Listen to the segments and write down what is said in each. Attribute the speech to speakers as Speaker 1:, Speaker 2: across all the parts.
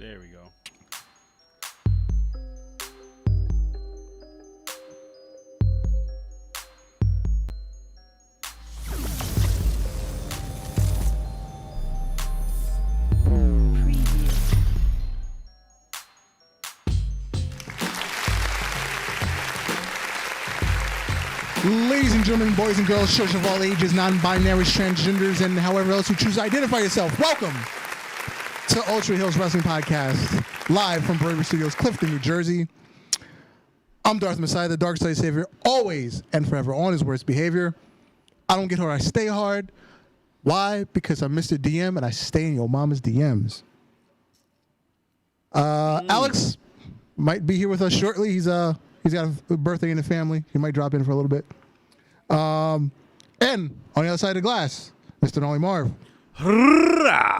Speaker 1: There we go.
Speaker 2: Ladies and gentlemen, boys and girls, children of all ages, non-binaries, transgenders, and however else you choose to identify yourself, welcome to Ultra Heelz Wrestling Podcast, live from Bravery Studios, Clifton, New Jersey. I'm Darth Messiah, the Dark Side Savior, always and forever on his worst behavior. I don't get hard, I stay hard. Why? Because I'm Mr. DM and I stay in your mama's DMs. Alex might be here with us shortly. He's got a birthday in the family. He might drop in for a little bit. And on the other side of the glass, Mr. Nolly Marv.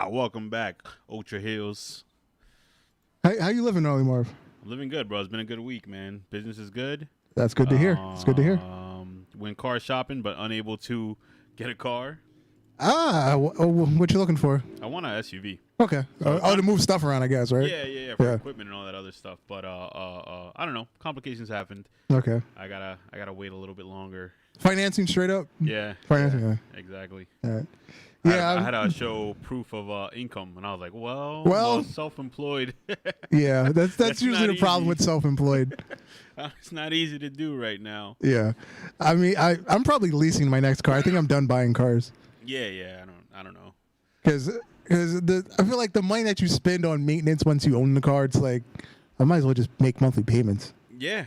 Speaker 1: Welcome back, Ultra Heelz.
Speaker 2: How you living, Nolly Marv?
Speaker 1: I'm living good, bro. It's been a good week, man. Business is good.
Speaker 2: That's good to hear. It's good to hear.
Speaker 1: Went car shopping, but unable to get a car.
Speaker 2: What you looking for?
Speaker 1: I want an SUV.
Speaker 2: Okay. To move stuff around, I guess, right?
Speaker 1: Yeah. For equipment and all that other stuff. But I don't know. Complications happened.
Speaker 2: Okay.
Speaker 1: I gotta wait a little bit longer.
Speaker 2: Financing straight up?
Speaker 1: Yeah.
Speaker 2: Financing, yeah.
Speaker 1: Exactly.
Speaker 2: All right.
Speaker 1: Yeah, I had to show proof of income, and I was like, well, self-employed.
Speaker 2: Yeah, that's usually the problem with self-employed.
Speaker 1: It's not easy to do right now.
Speaker 2: Yeah. I mean, I'm probably leasing my next car. I think I'm done buying cars.
Speaker 1: Yeah. I don't know.
Speaker 2: Because I feel like the money that you spend on maintenance once you own the car, it's like I might as well just make monthly payments. Yeah.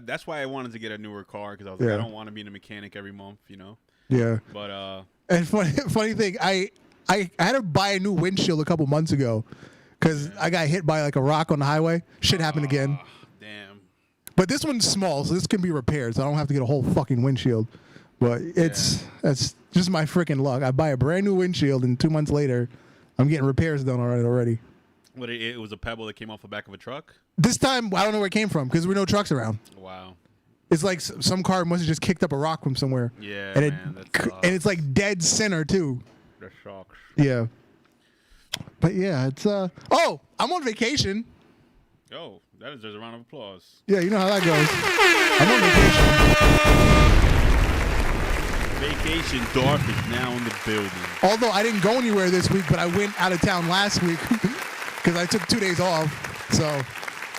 Speaker 1: That's why I wanted to get a newer car, because I was like, I don't want to be in a mechanic every month, you know.
Speaker 2: Yeah.
Speaker 1: But
Speaker 2: and funny thing, I had to buy a new windshield a couple months ago because I got hit by like a rock on the highway. Shit happened again.
Speaker 1: Damn.
Speaker 2: But this one's small, so this can be repaired. So I don't have to get a whole fucking windshield. But that's just my freaking luck. I buy a brand new windshield, and 2 months later, I'm getting repairs done already.
Speaker 1: What, it was a pebble that came off the back of a truck?
Speaker 2: This time, I don't know where it came from because there were no trucks around.
Speaker 1: Wow.
Speaker 2: It's like some car must have just kicked up a rock from somewhere.
Speaker 1: Yeah,
Speaker 2: and
Speaker 1: and
Speaker 2: it's like dead center too.
Speaker 1: That sucks.
Speaker 2: Yeah. But yeah, it's oh, I'm on vacation.
Speaker 1: Oh, that deserves a round of applause.
Speaker 2: Yeah, you know how that goes. I'm on vacation.
Speaker 1: Vacation Darth is now in the building.
Speaker 2: Although I didn't go anywhere this week, but I went out of town last week because I took 2 days off. So,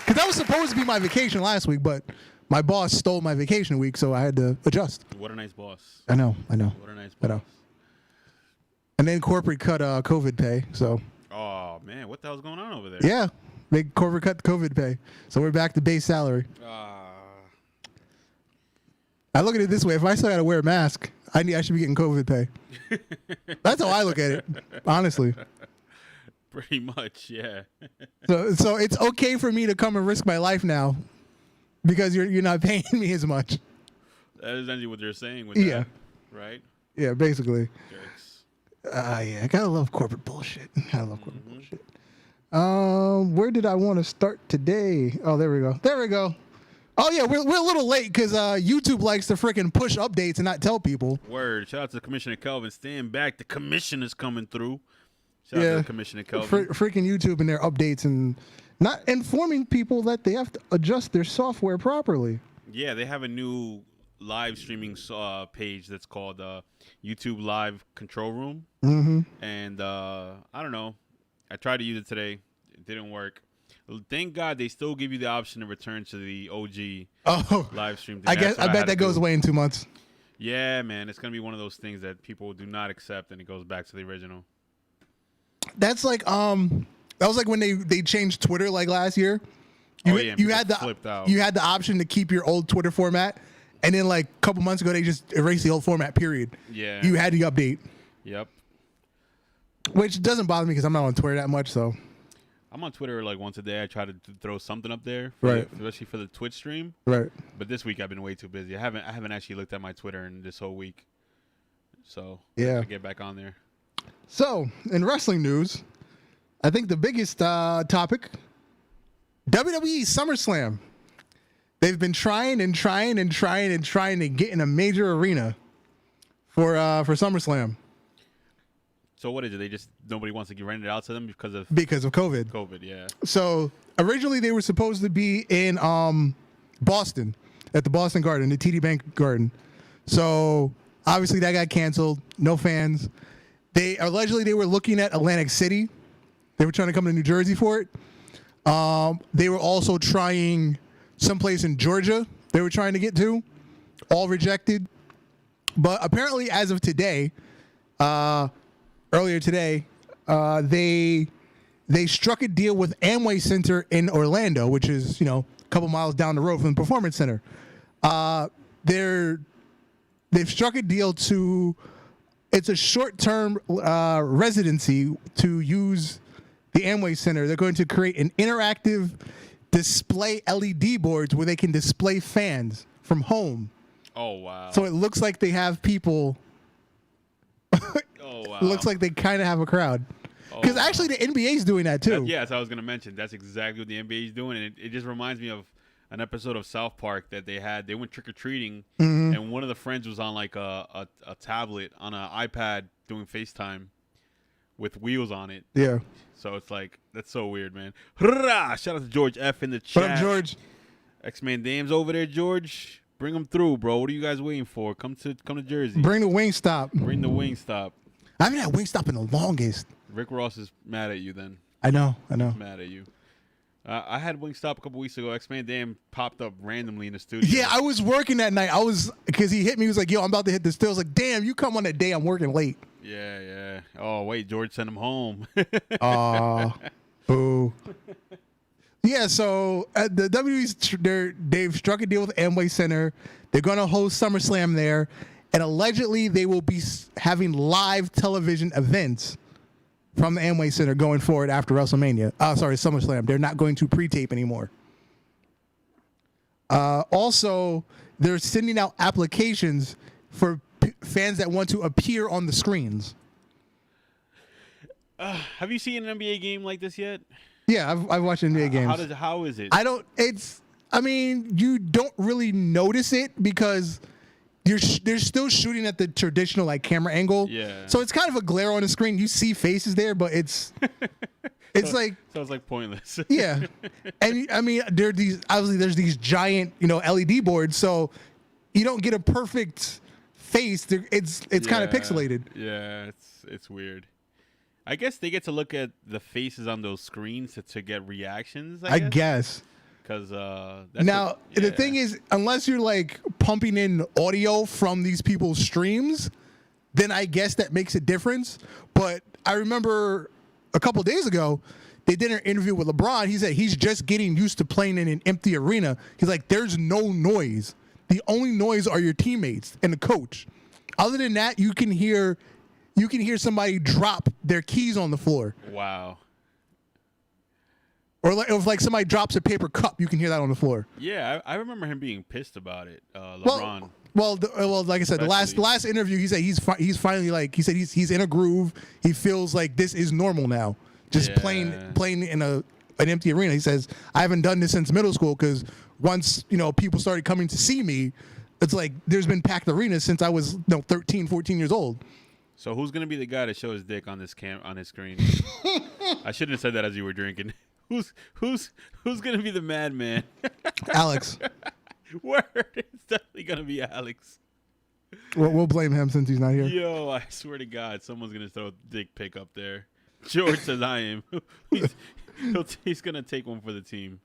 Speaker 2: because that was supposed to be my vacation last week, but my boss stole my vacation week, so I had to adjust.
Speaker 1: What a nice boss.
Speaker 2: I know.
Speaker 1: What a nice boss.
Speaker 2: I know. And then corporate cut COVID pay, so.
Speaker 1: Oh, man, what the hell's going on over there?
Speaker 2: Yeah, big corporate cut COVID pay. So we're back to base salary. I look at it this way. If I still got to wear a mask, I should be getting COVID pay. That's how I look at it, honestly.
Speaker 1: Pretty much, yeah.
Speaker 2: So it's okay for me to come and risk my life now because you're not paying me as much.
Speaker 1: That is actually what they're saying with that, right?
Speaker 2: Yeah, basically.
Speaker 1: Jerks.
Speaker 2: Yeah, I gotta love corporate bullshit. Where did I want to start today? Oh, there we go. Oh yeah, we're a little late because YouTube likes to freaking push updates and not tell people.
Speaker 1: Word. Shout out to Commissioner Kelvin. Stand back. The commissioner's coming through. Shout out to Commissioner Kelvin.
Speaker 2: Freaking YouTube and their updates and not informing people that they have to adjust their software properly.
Speaker 1: Yeah, they have a new live streaming page that's called YouTube Live Control Room.
Speaker 2: Mm-hmm.
Speaker 1: And I don't know. I tried to use it today. It didn't work. Thank God they still give you the option to return to the OG live stream thing.
Speaker 2: I bet that goes away in 2 months.
Speaker 1: Yeah, man. It's going to be one of those things that people do not accept, and it goes back to the original.
Speaker 2: That's like that was like when they changed Twitter like last year. You had the option to keep your old Twitter format, and then like a couple months ago they just erased the old format. Period.
Speaker 1: Yeah.
Speaker 2: You had the update.
Speaker 1: Yep.
Speaker 2: Which doesn't bother me because I'm not on Twitter that much. So
Speaker 1: I'm on Twitter like once a day. I try to throw something up there, especially for the Twitch stream.
Speaker 2: Right.
Speaker 1: But this week I've been way too busy. I haven't actually looked at my Twitter in this whole week. So
Speaker 2: yeah,
Speaker 1: I get back on there.
Speaker 2: So in wrestling news, I think the biggest topic, WWE SummerSlam. They've been trying to get in a major arena for SummerSlam.
Speaker 1: So what is it? They just nobody wants to get rented out to them because of
Speaker 2: COVID.
Speaker 1: COVID, yeah.
Speaker 2: So originally they were supposed to be in Boston at the Boston Garden, the TD Bank Garden. So obviously that got canceled. No fans. They were looking at Atlantic City. They were trying to come to New Jersey for it. They were also trying someplace in Georgia. They were trying to get to, all rejected. But apparently, as of today, earlier today, they struck a deal with Amway Center in Orlando, which is a couple miles down the road from the Performance Center. They've struck a deal to. It's a short-term residency to use the Amway Center. They're going to create an interactive display LED boards where they can display fans from home.
Speaker 1: Oh, wow.
Speaker 2: So it looks like they have people.
Speaker 1: Oh, wow.
Speaker 2: It looks like they kind of have a crowd. Because actually the NBA's doing that too.
Speaker 1: That's what I was going to mention. That's exactly what the NBA is doing. And it just reminds me of an episode of South Park that they had. They went trick-or-treating, and one of the friends was on like a tablet on an iPad doing FaceTime with wheels on it.
Speaker 2: Yeah.
Speaker 1: So it's like, that's so weird, man. Hurrah! Shout out to George F. in the chat.
Speaker 2: What up, George?
Speaker 1: X-Man Dame's over there, George. Bring them through, bro. What are you guys waiting for? Come to Jersey.
Speaker 2: Bring the Wingstop.
Speaker 1: Bring the Wingstop.
Speaker 2: I haven't had Wingstop in the longest.
Speaker 1: Rick Ross is mad at you then.
Speaker 2: I know.
Speaker 1: Mad at you. I had Wingstop a couple weeks ago. X-Man Dam popped up randomly in the studio.
Speaker 2: Yeah, I was working that night. Because he hit me. He was like, yo, I'm about to hit the still. I was like, damn, you come on that day I'm working late.
Speaker 1: Yeah. Oh, wait, George sent him home.
Speaker 2: Boo. Yeah, so at the WWE, they've struck a deal with Amway Center. They're going to host SummerSlam there. And allegedly, they will be having live television events from the Amway Center going forward after WrestleMania. SummerSlam. They're not going to pre-tape anymore. Also, they're sending out applications for fans that want to appear on the screens.
Speaker 1: Have you seen an NBA game like this yet?
Speaker 2: Yeah, I've watched NBA games.
Speaker 1: How is it?
Speaker 2: You don't really notice it because they're still shooting at the traditional like camera angle.
Speaker 1: Yeah.
Speaker 2: So it's kind of a glare on the screen. You see faces there, but it's like
Speaker 1: pointless.
Speaker 2: Yeah. And I mean, there's these giant, LED boards, so you don't get a perfect face. It's kind of pixelated.
Speaker 1: Yeah, it's weird. I guess they get to look at the faces on those screens to get reactions. I guess. Because
Speaker 2: the thing is, unless you're like pumping in audio from these people's streams, then I guess that makes a difference. But I remember a couple days ago, they did an interview with LeBron. He said he's just getting used to playing in an empty arena. He's like, there's no noise. The only noise are your teammates and the coach. Other than that, you can hear somebody drop their keys on the floor.
Speaker 1: Wow.
Speaker 2: Or if somebody drops a paper cup, you can hear that on the floor.
Speaker 1: Yeah, I remember him being pissed about it, LeBron.
Speaker 2: Well, like I said, the last interview, he said he's finally he's in a groove. He feels like this is normal now. Just playing in an empty arena. He says, I haven't done this since middle school because once people started coming to see me, it's like there's been packed arenas since I was 13, 14 years old.
Speaker 1: So who's gonna be the guy to show his dick on this on his screen? I shouldn't have said that as you were drinking. Who's gonna be the madman?
Speaker 2: Alex.
Speaker 1: Word. It's definitely gonna be Alex.
Speaker 2: We'll blame him since he's not here.
Speaker 1: Yo, I swear to God, someone's gonna throw a dick pic up there. George says I am. He's gonna take one for the team.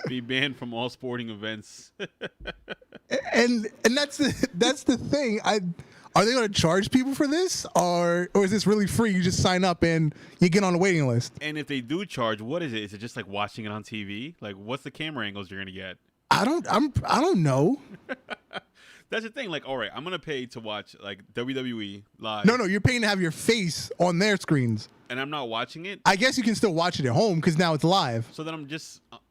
Speaker 1: Be banned from all sporting events.
Speaker 2: and that's the thing. Are they going to charge people for this, or is this really free? You just sign up and you get on the waiting list.
Speaker 1: And if they do charge, what is it? Is it just like watching it on TV? Like, what's the camera angles you're gonna get?
Speaker 2: I don't know.
Speaker 1: That's the thing. Like, all right, I'm gonna pay to watch like WWE live.
Speaker 2: No, you're paying to have your face on their screens.
Speaker 1: And I'm not watching it.
Speaker 2: I guess you can still watch it at home because now it's live.
Speaker 1: So then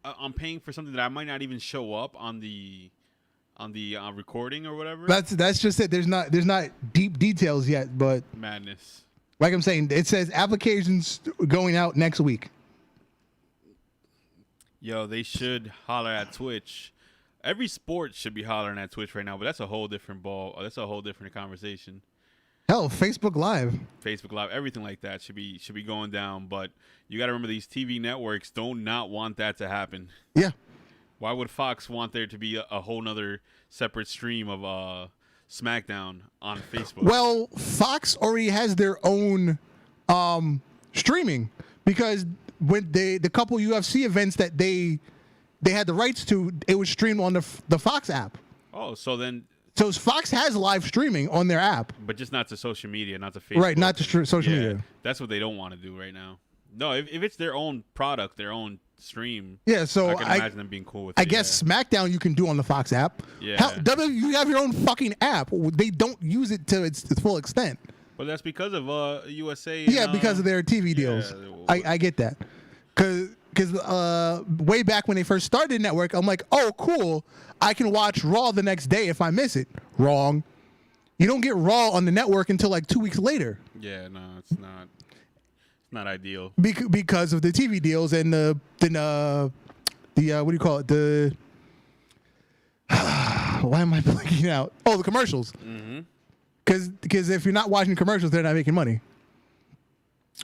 Speaker 1: I'm paying for something that I might not even show up on the recording or whatever.
Speaker 2: That's just it. There's not deep details yet, but
Speaker 1: madness.
Speaker 2: Like I'm saying, it says applications going out next week.
Speaker 1: Yo, they should holler at Twitch. Every sport should be hollering at Twitch right now, but that's a whole different ball. That's a whole different conversation.
Speaker 2: Hell, Facebook Live,
Speaker 1: everything like that should be going down. But you got to remember, these TV networks don't not want that to happen.
Speaker 2: Yeah.
Speaker 1: Why would Fox want there to be a whole nother separate stream of SmackDown on Facebook?
Speaker 2: Well, Fox already has their own streaming, because when the couple UFC events that they had the rights to, it was streamed on the Fox app.
Speaker 1: Oh, so
Speaker 2: Fox has live streaming on their app,
Speaker 1: but just not to social media, not to Facebook.
Speaker 2: Right, not to social media.
Speaker 1: That's what they don't want to do right now. No, if it's their own product, their own stream.
Speaker 2: Yeah, so
Speaker 1: I can imagine them being cool with it.
Speaker 2: I guess SmackDown you can do on the Fox app.
Speaker 1: Yeah.
Speaker 2: Hell, you have your own fucking app. They don't use it to its full extent.
Speaker 1: Well, that's because of USA.
Speaker 2: Yeah, because of their TV deals. Yeah, I get that. Because way back when they first started the network, I'm like, oh, cool. I can watch Raw the next day if I miss it. Wrong. You don't get Raw on the network until like 2 weeks later.
Speaker 1: Yeah, no, it's not. It's not ideal.
Speaker 2: Because of the TV deals and the what do you call it? The why am I blanking out? Oh, the commercials. Because if you're not watching commercials, they're not making money.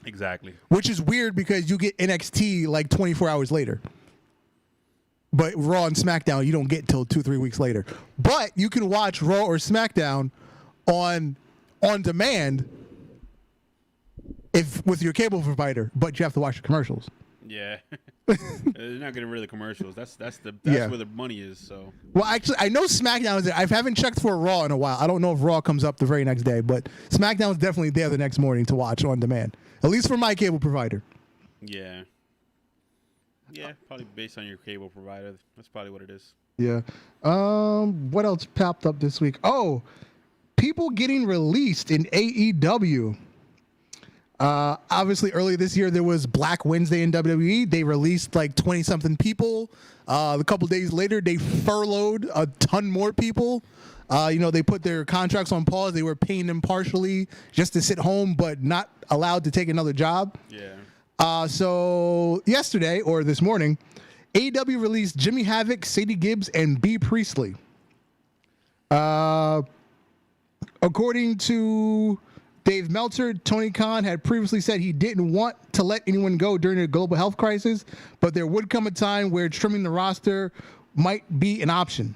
Speaker 1: Exactly.
Speaker 2: Which is weird, because you get NXT like 24 hours later. But Raw and SmackDown, you don't get until 2-3 weeks later. But you can watch Raw or SmackDown on demand with your cable provider, but you have to watch the commercials.
Speaker 1: Yeah. They're not getting rid of the commercials. That's where the money is. So.
Speaker 2: Well, actually, I know SmackDown is there. I haven't checked for Raw in a while. I don't know if Raw comes up the very next day, but SmackDown is definitely there the next morning to watch on demand. At least for my cable provider.
Speaker 1: Yeah. Yeah, probably based on your cable provider. That's probably what it is.
Speaker 2: Yeah. What else popped up this week? Oh, people getting released in AEW. Obviously, earlier this year, there was Black Wednesday in WWE. They released like 20-something people. A couple days later, they furloughed a ton more people. They put their contracts on pause. They were paying them partially just to sit home, but not allowed to take another job.
Speaker 1: Yeah.
Speaker 2: So yesterday, or this morning, AEW released Jimmy Havoc, Sadie Gibbs, and B. Priestley. According to Dave Meltzer, Tony Khan had previously said he didn't want to let anyone go during a global health crisis, but there would come a time where trimming the roster might be an option.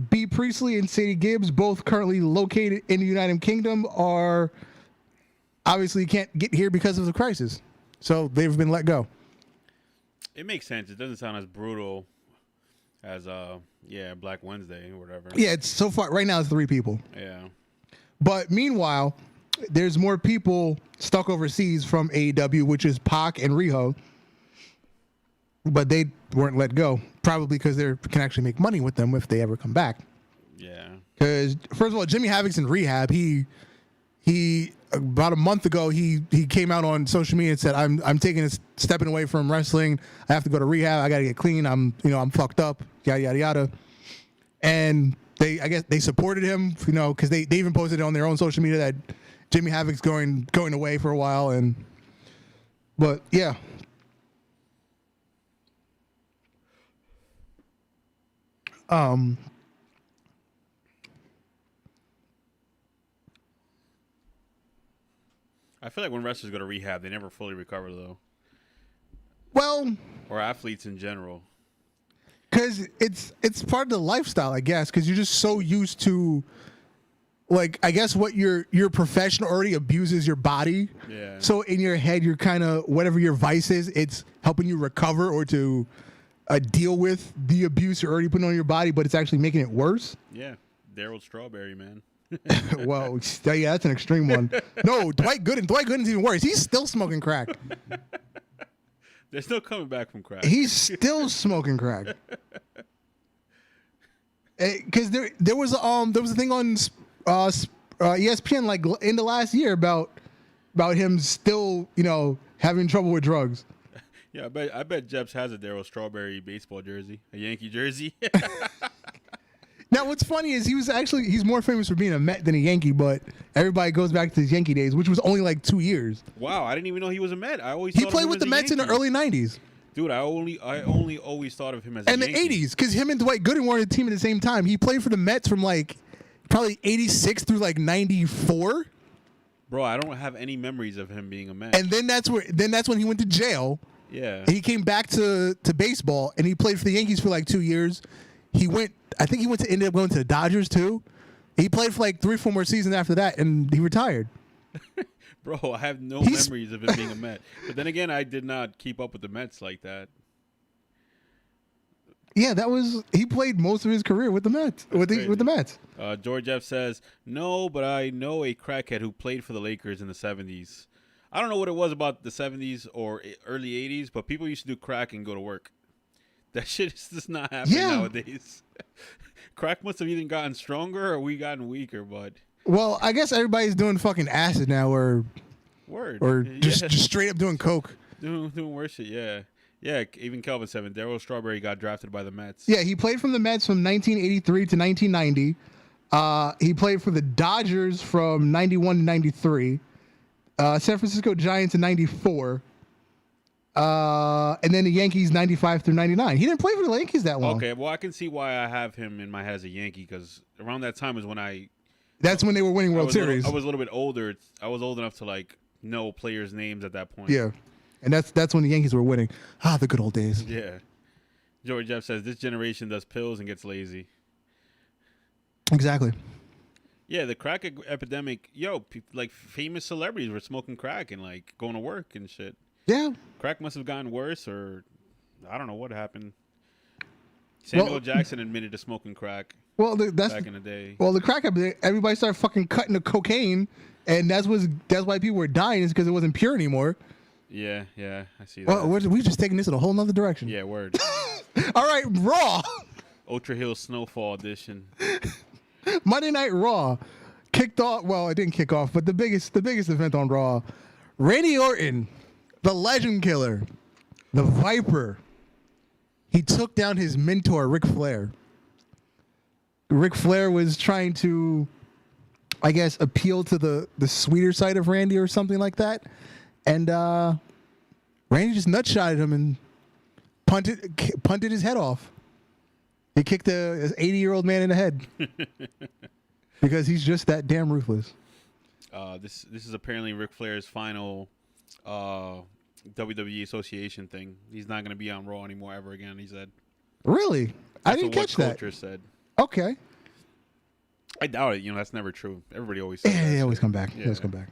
Speaker 2: B. Priestley and Sadie Gibbs, both currently located in the United Kingdom, are obviously can't get here because of the crisis. So they've been let go.
Speaker 1: It makes sense. It doesn't sound as brutal as Black Wednesday or whatever.
Speaker 2: Yeah, it's so far right now it's 3 people.
Speaker 1: Yeah.
Speaker 2: But meanwhile, there's more people stuck overseas from AEW, which is Pac and Riho. But they weren't let go, probably because they can actually make money with them if they ever come back.
Speaker 1: Yeah. Because
Speaker 2: first of all, Jimmy Havoc's in rehab. He about a month ago he came out on social media and said, I'm taking stepping away from wrestling. I have to go to rehab. I got to get clean. I'm fucked up. Yada yada yada. And I guess they supported him, because they even posted it on their own social media that Jimmy Havoc's going away for a while. But yeah. I
Speaker 1: feel like when wrestlers go to rehab, they never fully recover, though.
Speaker 2: Well,
Speaker 1: or athletes in general.
Speaker 2: Because it's part of the lifestyle, I guess, because you're just so used to, like, I guess what your profession already abuses your body.
Speaker 1: Yeah.
Speaker 2: So in your head, you're kind of, whatever your vice is, it's helping you recover or to deal with the abuse you're already putting on your body, but it's actually making it worse.
Speaker 1: Yeah. Daryl Strawberry, man.
Speaker 2: Well, yeah, that's an extreme one. No, Dwight Gooden's even worse. He's still smoking crack.
Speaker 1: They're still coming back from crack.
Speaker 2: He's still smoking crack. Because there was a thing on ESPN like in the last year about him still having trouble with drugs.
Speaker 1: Yeah, I bet Jeps has a Daryl Strawberry baseball jersey, a Yankee jersey.
Speaker 2: Now, what's funny is he's more famous for being a Met than a Yankee, but everybody goes back to his Yankee days, which was only like 2 years.
Speaker 1: Wow, I didn't even know he was a Met.
Speaker 2: He played with the Mets in the early 90s.
Speaker 1: Dude, I only always thought of him as a
Speaker 2: Yankee. In the 80s, because him and Dwight Gooden were on a team at the same time. He played for the Mets from like probably 86 through like 94.
Speaker 1: Bro, I don't have any memories of him being a Met.
Speaker 2: And then that's when he went to jail.
Speaker 1: Yeah.
Speaker 2: And he came back to baseball, and he played for the Yankees for like 2 years. I think he ended up going to the Dodgers too. He played for like 3 or 4 more seasons after that, and he retired.
Speaker 1: Bro, I have no memories of him being a Met. But then again, I did not keep up with the Mets like that.
Speaker 2: Yeah, he played most of his career with the Mets. With the Mets.
Speaker 1: George F says, no, but I know a crackhead who played for the Lakers in the 70s. I don't know what it was about the 70s or early 80s, but people used to do crack and go to work. That shit is just not happening nowadays. Crack must have either gotten stronger or we gotten weaker, bud.
Speaker 2: Well, I guess everybody's doing fucking acid now, or just straight up doing coke.
Speaker 1: Doing worse shit, yeah. Yeah, even Kelvin said Darryl Strawberry got drafted by the Mets.
Speaker 2: Yeah, he played from the Mets from 1983 to 1990. He played for the Dodgers from 91 to 93. San Francisco Giants in 94. And then the Yankees 95 through 99. He didn't play for the Yankees that long.
Speaker 1: Okay, well, I can see why I have him in my head as a Yankee, because around that time is when
Speaker 2: That's when they were winning World Series.
Speaker 1: I was a little bit older. I was old enough to like know players' names at that point.
Speaker 2: Yeah. And that's when the Yankees were winning. The good old days.
Speaker 1: Yeah. George Jeff says, this generation does pills and gets lazy.
Speaker 2: Exactly.
Speaker 1: Yeah, the crack epidemic, like famous celebrities were smoking crack and like going to work and shit.
Speaker 2: Yeah.
Speaker 1: Crack must have gotten worse, or I don't know what happened. Samuel Jackson admitted to smoking crack back in the day.
Speaker 2: Well, the crack epidemic, everybody started fucking cutting the cocaine, and that's why people were dying, is because it wasn't pure anymore.
Speaker 1: Yeah, I see that.
Speaker 2: Well, we're just taking this in a whole nother direction.
Speaker 1: Yeah, word.
Speaker 2: All right, Raw.
Speaker 1: Ultra Hill Snowfall Edition.
Speaker 2: Monday Night Raw kicked off. Well, it didn't kick off, but the biggest event on Raw. Randy Orton, the Legend Killer, the Viper. He took down his mentor, Ric Flair. Ric Flair was trying to, I guess, appeal to the sweeter side of Randy or something like that. And Randy just nutshotted him and punted his head off. He kicked an 80-year-old man in the head because he's just that damn ruthless.
Speaker 1: This is apparently Ric Flair's final WWE Association thing. He's not going to be on Raw anymore ever again, he said.
Speaker 2: Really? I didn't catch that.
Speaker 1: Culture said.
Speaker 2: Okay.
Speaker 1: I doubt it. That's never true. Everybody always says
Speaker 2: He always come back.
Speaker 1: Yeah.
Speaker 2: He always come back.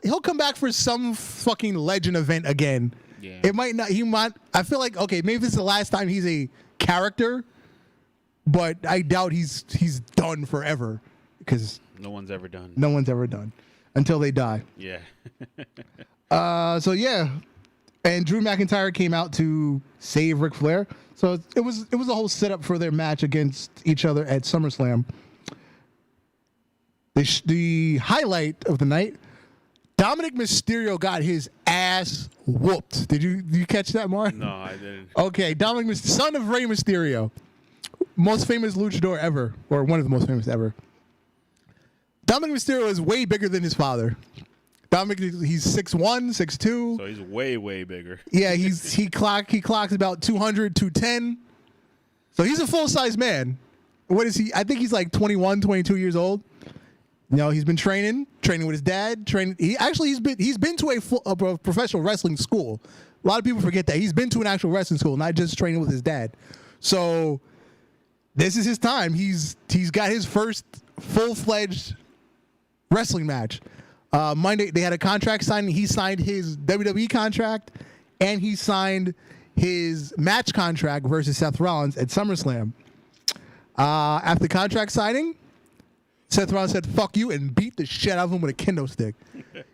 Speaker 2: He'll come back for some fucking legend event again.
Speaker 1: Yeah.
Speaker 2: It might not. He might. I feel like, okay, maybe this is the last time he's a character, but I doubt he's done forever, because
Speaker 1: no one's ever done.
Speaker 2: No one's ever done until they die.
Speaker 1: Yeah.
Speaker 2: So yeah, and Drew McIntyre came out to save Ric Flair. So it was a whole setup for their match against each other at SummerSlam. The highlight of the night, Dominic Mysterio got his ass whooped. Did you catch that, Mark?
Speaker 1: No, I didn't.
Speaker 2: Okay, Dominic, son of Rey Mysterio, most famous luchador ever, or one of the most famous ever. Dominic Mysterio is way bigger than his father. Dominic, he's 6'1", 6'2".
Speaker 1: So he's way, way bigger.
Speaker 2: Yeah, he clocks about 200, 210. So he's a full-size man. What is he? I think he's like 21, 22 years old. He's been training with his dad. He's been to a professional wrestling school. A lot of people forget that he's been to an actual wrestling school, not just training with his dad. So this is his time. He's got his first full-fledged wrestling match. Monday they had a contract signing. He signed his WWE contract, and he signed his match contract versus Seth Rollins at SummerSlam. After the contract signing, Seth Rollins said, "Fuck you," and beat the shit out of him with a kendo stick.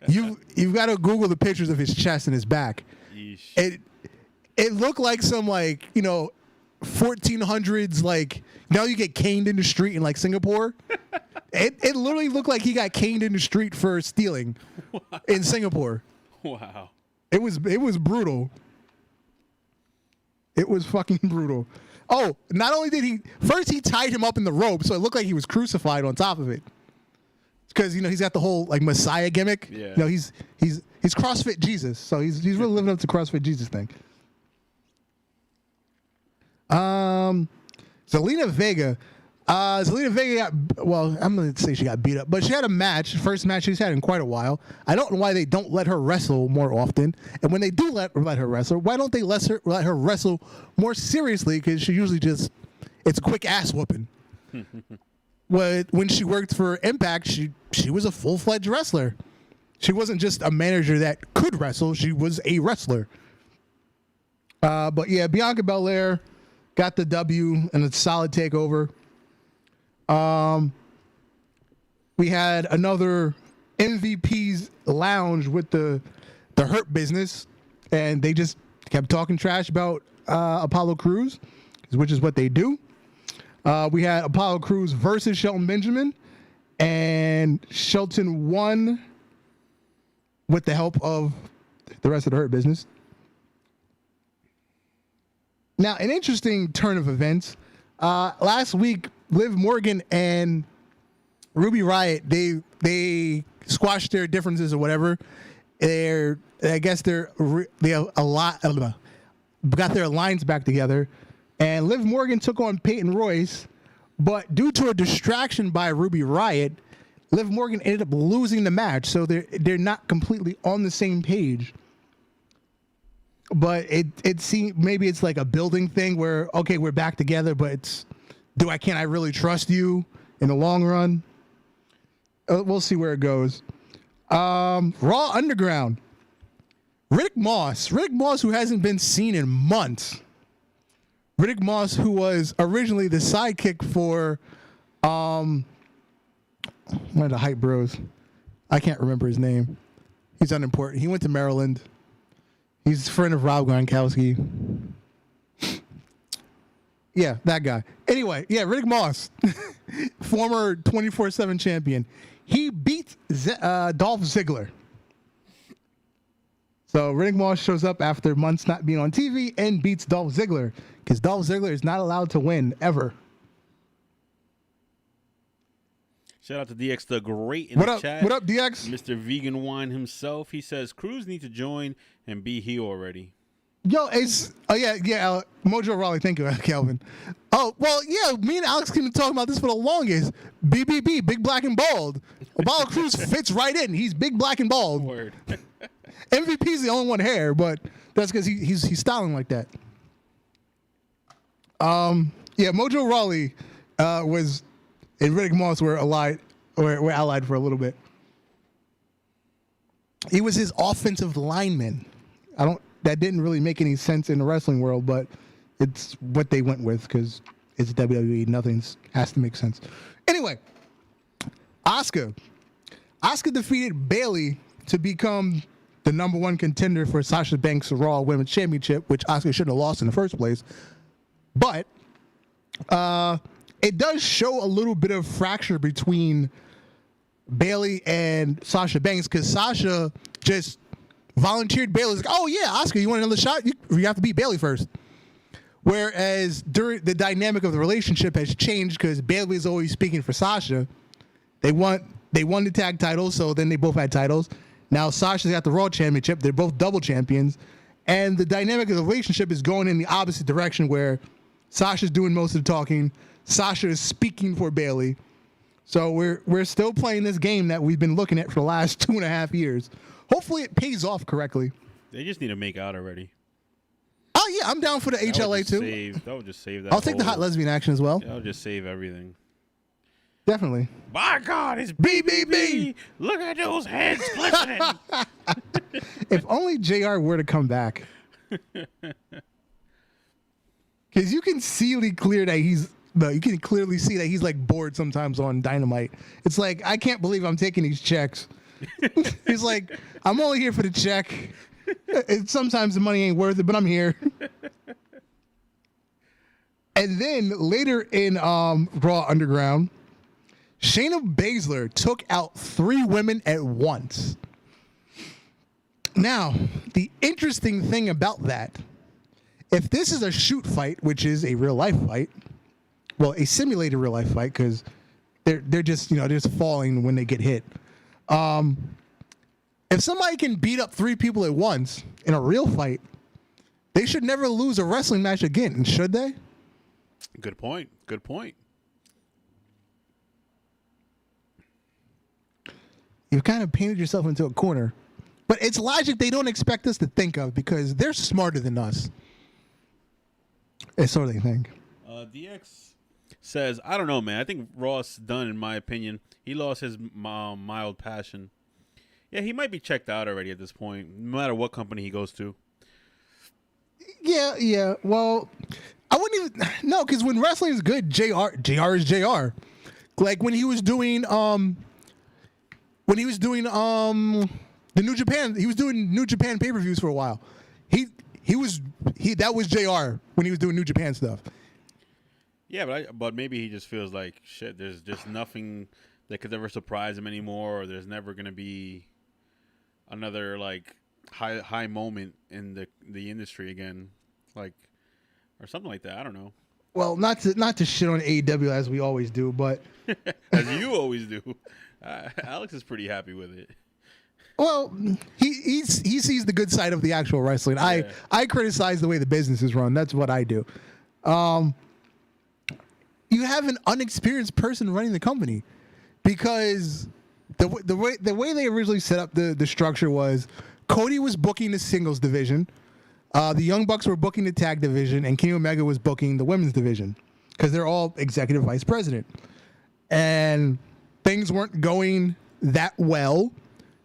Speaker 2: You've got to Google the pictures of his chest and his back.
Speaker 1: Yeesh.
Speaker 2: It looked like some 1400s you get caned in the street in Singapore. It literally looked like he got caned in the street for stealing in Singapore.
Speaker 1: Wow.
Speaker 2: It was brutal. It was fucking brutal. Oh, not only did he tied him up in the rope, so it looked like he was crucified on top of it. Because he's got the whole Messiah gimmick.
Speaker 1: Yeah.
Speaker 2: He's CrossFit Jesus, so he's really living up to CrossFit Jesus thing. Zelina Vega, Zelina Vega I'm going to say she got beat up, but she had a match, first match she's had in quite a while. I don't know why they don't let her wrestle more often. And when they do let her wrestle, why don't they let her wrestle more seriously? Because she usually it's a quick ass whooping. When she worked for Impact, she was a full-fledged wrestler. She wasn't just a manager that could wrestle. She was a wrestler. But yeah, Bianca Belair got the W and a solid takeover. We had another MVP's lounge with the Hurt Business, and they just kept talking trash about Apollo Crews, which is what they do. We had Apollo Crews versus Shelton Benjamin, and Shelton won with the help of the rest of the Hurt Business. Now, an interesting turn of events. Last week, Liv Morgan and Ruby Riott, they squashed their differences or whatever. They got their lines back together, and Liv Morgan took on Peyton Royce, but due to a distraction by Ruby Riott, Liv Morgan ended up losing the match, so they're not completely on the same page. But it seems maybe it's like a building thing where, okay, we're back together, but it's can I really trust you in the long run? We'll see where it goes. Raw Underground. Riddick Moss, who hasn't been seen in months. Riddick Moss, who was originally the sidekick for one of the Hype Bros. I can't remember his name. He's unimportant. He went to Maryland. He's a friend of Rob Gronkowski. Yeah, that guy. Anyway, yeah, Riddick Moss, former 24/7 champion. He beat Dolph Ziggler. So Riddick Moss shows up after months not being on TV and beats Dolph Ziggler, because Dolph Ziggler is not allowed to win ever.
Speaker 1: Shout out to DX the Great in the chat.
Speaker 2: What up, DX?
Speaker 1: Mr. Vegan Wine himself. He says, Crews need to join and be heel already.
Speaker 2: Yo, Mojo Rawley, thank you, Calvin. Oh, well, yeah, me and Alex have been talking about this for the longest. BBB, big, black, and bald. Apollo Crews fits right in. He's big, black, and bald.
Speaker 1: Word.
Speaker 2: MVP's the only one hair, but that's because he's styling like that. Mojo Rawley was and Riddick Moss were allied for a little bit. He was his offensive lineman. That didn't really make any sense in the wrestling world, but it's what they went with because it's WWE. Nothing has to make sense. Anyway, Asuka defeated Bayley to become the number one contender for Sasha Banks' Raw Women's Championship, which Asuka shouldn't have lost in the first place. But it does show a little bit of fracture between Bayley and Sasha Banks, because Sasha just volunteered Bayley. Like, oh yeah, Asuka, you want another shot? You have to beat Bayley first. Whereas during the dynamic of the relationship has changed because Bayley is always speaking for Sasha. They won the tag titles, so then they both had titles. Now Sasha's got the Raw Championship. They're both double champions. And the dynamic of the relationship is going in the opposite direction, where Sasha's doing most of the talking. Sasha is speaking for Bayley. So we're still playing this game that we've been looking at for the last 2.5 years. Hopefully it pays off correctly.
Speaker 1: They just need to make out already.
Speaker 2: Oh yeah, I'm down for the HLA too.
Speaker 1: That would just save that.
Speaker 2: I'll take the hot lesbian action as well.
Speaker 1: That would just save everything.
Speaker 2: Definitely.
Speaker 1: My God, it's BBB. Look at those heads glistening.
Speaker 2: If only JR were to come back. Because you can clearly see that he's like bored sometimes on Dynamite. It's like, I can't believe I'm taking these checks. He's like, I'm only here for the check. Sometimes the money ain't worth it, but I'm here. And then later in Raw Underground, Shayna Baszler took out 3 women at once. Now, the interesting thing about that, if this is a shoot fight, which is a real life fight, well, a simulated real life fight, because they're just falling when they get hit. If somebody can beat up 3 people at once in a real fight, they should never lose a wrestling match again, should they?
Speaker 1: Good point.
Speaker 2: you've kind of painted yourself into a corner. But it's logic they don't expect us to think of because they're smarter than us. It's sort of they think.
Speaker 1: DX says, I don't know, man. I think Ross Dunn, in my opinion, he lost his mild passion. Yeah, he might be checked out already at this point, no matter what company he goes to.
Speaker 2: Yeah. Well, I wouldn't even no, because when wrestling is good, JR is JR. Like when he was doing the New Japan, he was doing New Japan pay-per-views for a while. That was JR when he was doing New Japan stuff.
Speaker 1: Yeah, but maybe he just feels like shit. There's just nothing that could ever surprise him anymore, or there's never gonna be another like high moment in the industry again, like or something like that. I don't know.
Speaker 2: Well, not to shit on AEW as we always do, but
Speaker 1: as you always do. Alex is pretty happy with it.
Speaker 2: Well, he sees the good side of the actual wrestling. Yeah. I criticize the way the business is run. That's what I do. You have an unexperienced person running the company because the way they originally set up the structure was Cody was booking the singles division, the Young Bucks were booking the tag division, and Kenny Omega was booking the women's division because they're all executive vice president. And things weren't going that well.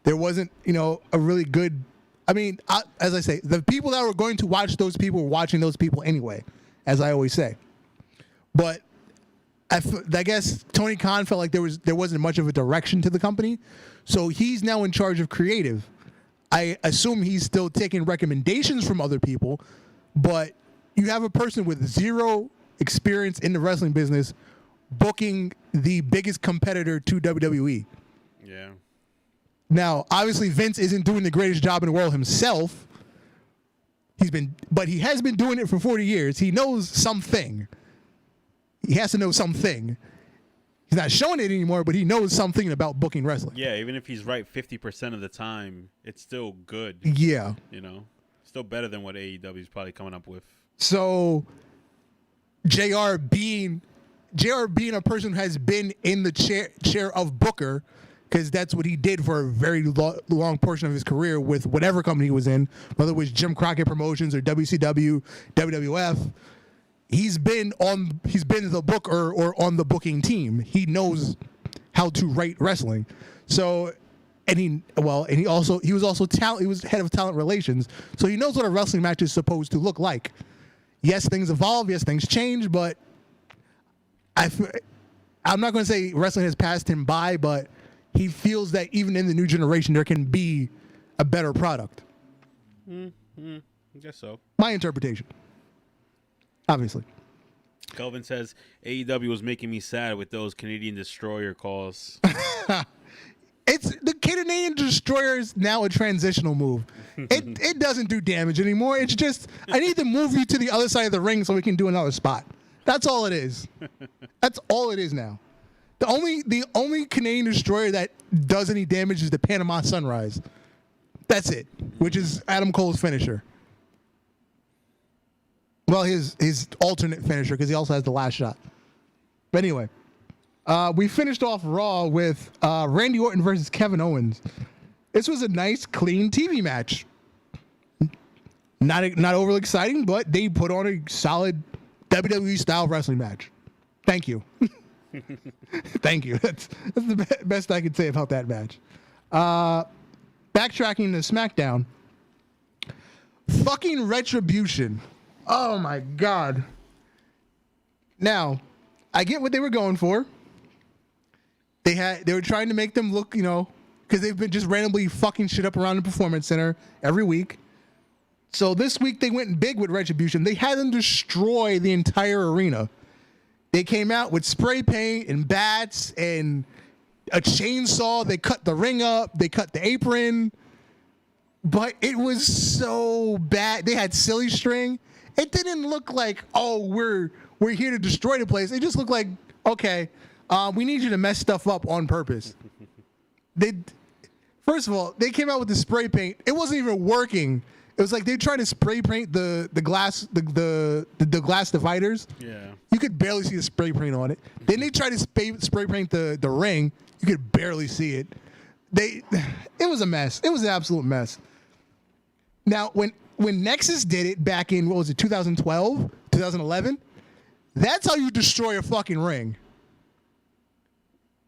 Speaker 2: There wasn't, a really good. I mean, as I say, the people that were going to watch those people were watching those people anyway, as I always say. But I guess Tony Khan felt like there wasn't much of a direction to the company, so he's now in charge of creative. I assume he's still taking recommendations from other people, but you have a person with zero experience in the wrestling business booking the biggest competitor to WWE.
Speaker 1: Yeah.
Speaker 2: Now, obviously, Vince isn't doing the greatest job in the world himself. But he has been doing it for 40 years. He knows something. He has to know something. He's not showing it anymore, but he knows something about booking wrestling.
Speaker 1: Yeah, even if he's right 50% of the time, it's still good.
Speaker 2: Yeah.
Speaker 1: Still better than what AEW is probably coming up with.
Speaker 2: So, JR being a person who has been in the chair of Booker, because that's what he did for a very long portion of his career with whatever company he was in, whether it was Jim Crockett Promotions or WCW, WWF. He's been the booker or on the booking team. He knows how to write wrestling. So, he was head of talent relations. So he knows what a wrestling match is supposed to look like. Yes, things evolve. Yes, things change. But I'm not going to say wrestling has passed him by, but he feels that even in the new generation, there can be a better product.
Speaker 1: I guess so.
Speaker 2: My interpretation. Obviously.
Speaker 1: Kelvin says, AEW was making me sad with those Canadian Destroyer calls.
Speaker 2: It's the Canadian Destroyer is now a transitional move. It doesn't do damage anymore. It's just, I need to move you to the other side of the ring so we can do another spot. That's all it is. That's all it is now. The only Canadian Destroyer that does any damage is the Panama Sunrise. That's it, which is Adam Cole's finisher. Well, his alternate finisher, because he also has the last shot. But anyway, we finished off Raw with Randy Orton versus Kevin Owens. This was a nice, clean TV match. Not overly exciting, but they put on a solid WWE-style wrestling match. Thank you. Thank you. That's the best I could say about that match. Backtracking to SmackDown. Fucking Retribution. Oh my God. Now, I get what they were going for. They were trying to make them look, because they've been just randomly fucking shit up around the Performance Center every week. So this week they went big with Retribution. They had them destroy the entire arena. They came out with spray paint and bats and a chainsaw. They cut the ring up. They cut the apron. But it was so bad. They had silly string. It didn't look like, we're here to destroy the place. It just looked like, okay, we need you to mess stuff up on purpose. First of all, they came out with the spray paint. It wasn't even working. It was like they tried to spray paint the glass the glass dividers.
Speaker 1: Yeah.
Speaker 2: You could barely see the spray paint on it. Then they tried to spray paint the ring. You could barely see it. It was a mess. It was an absolute mess. Now, when Nexus did it back in, 2012, 2011, that's how you destroy a fucking ring.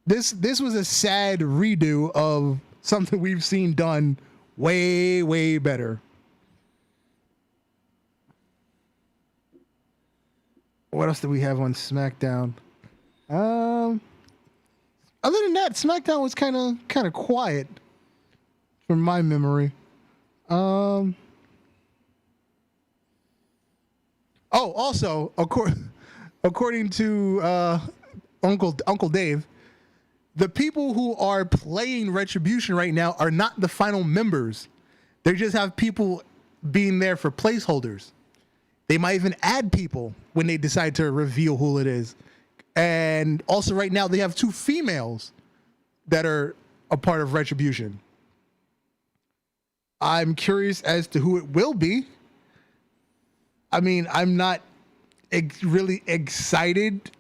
Speaker 2: This was a sad redo of something we've seen done way, way better. What else do we have on SmackDown? Other than that, SmackDown was kind of quiet from my memory. Also, according to Uncle Dave, the people who are playing Retribution right now are not the final members. They just have people being there for placeholders. They might even add people when they decide to reveal who it is. And also right now they have 2 females that are a part of Retribution. I'm curious as to who it will be. I mean, I'm not really excited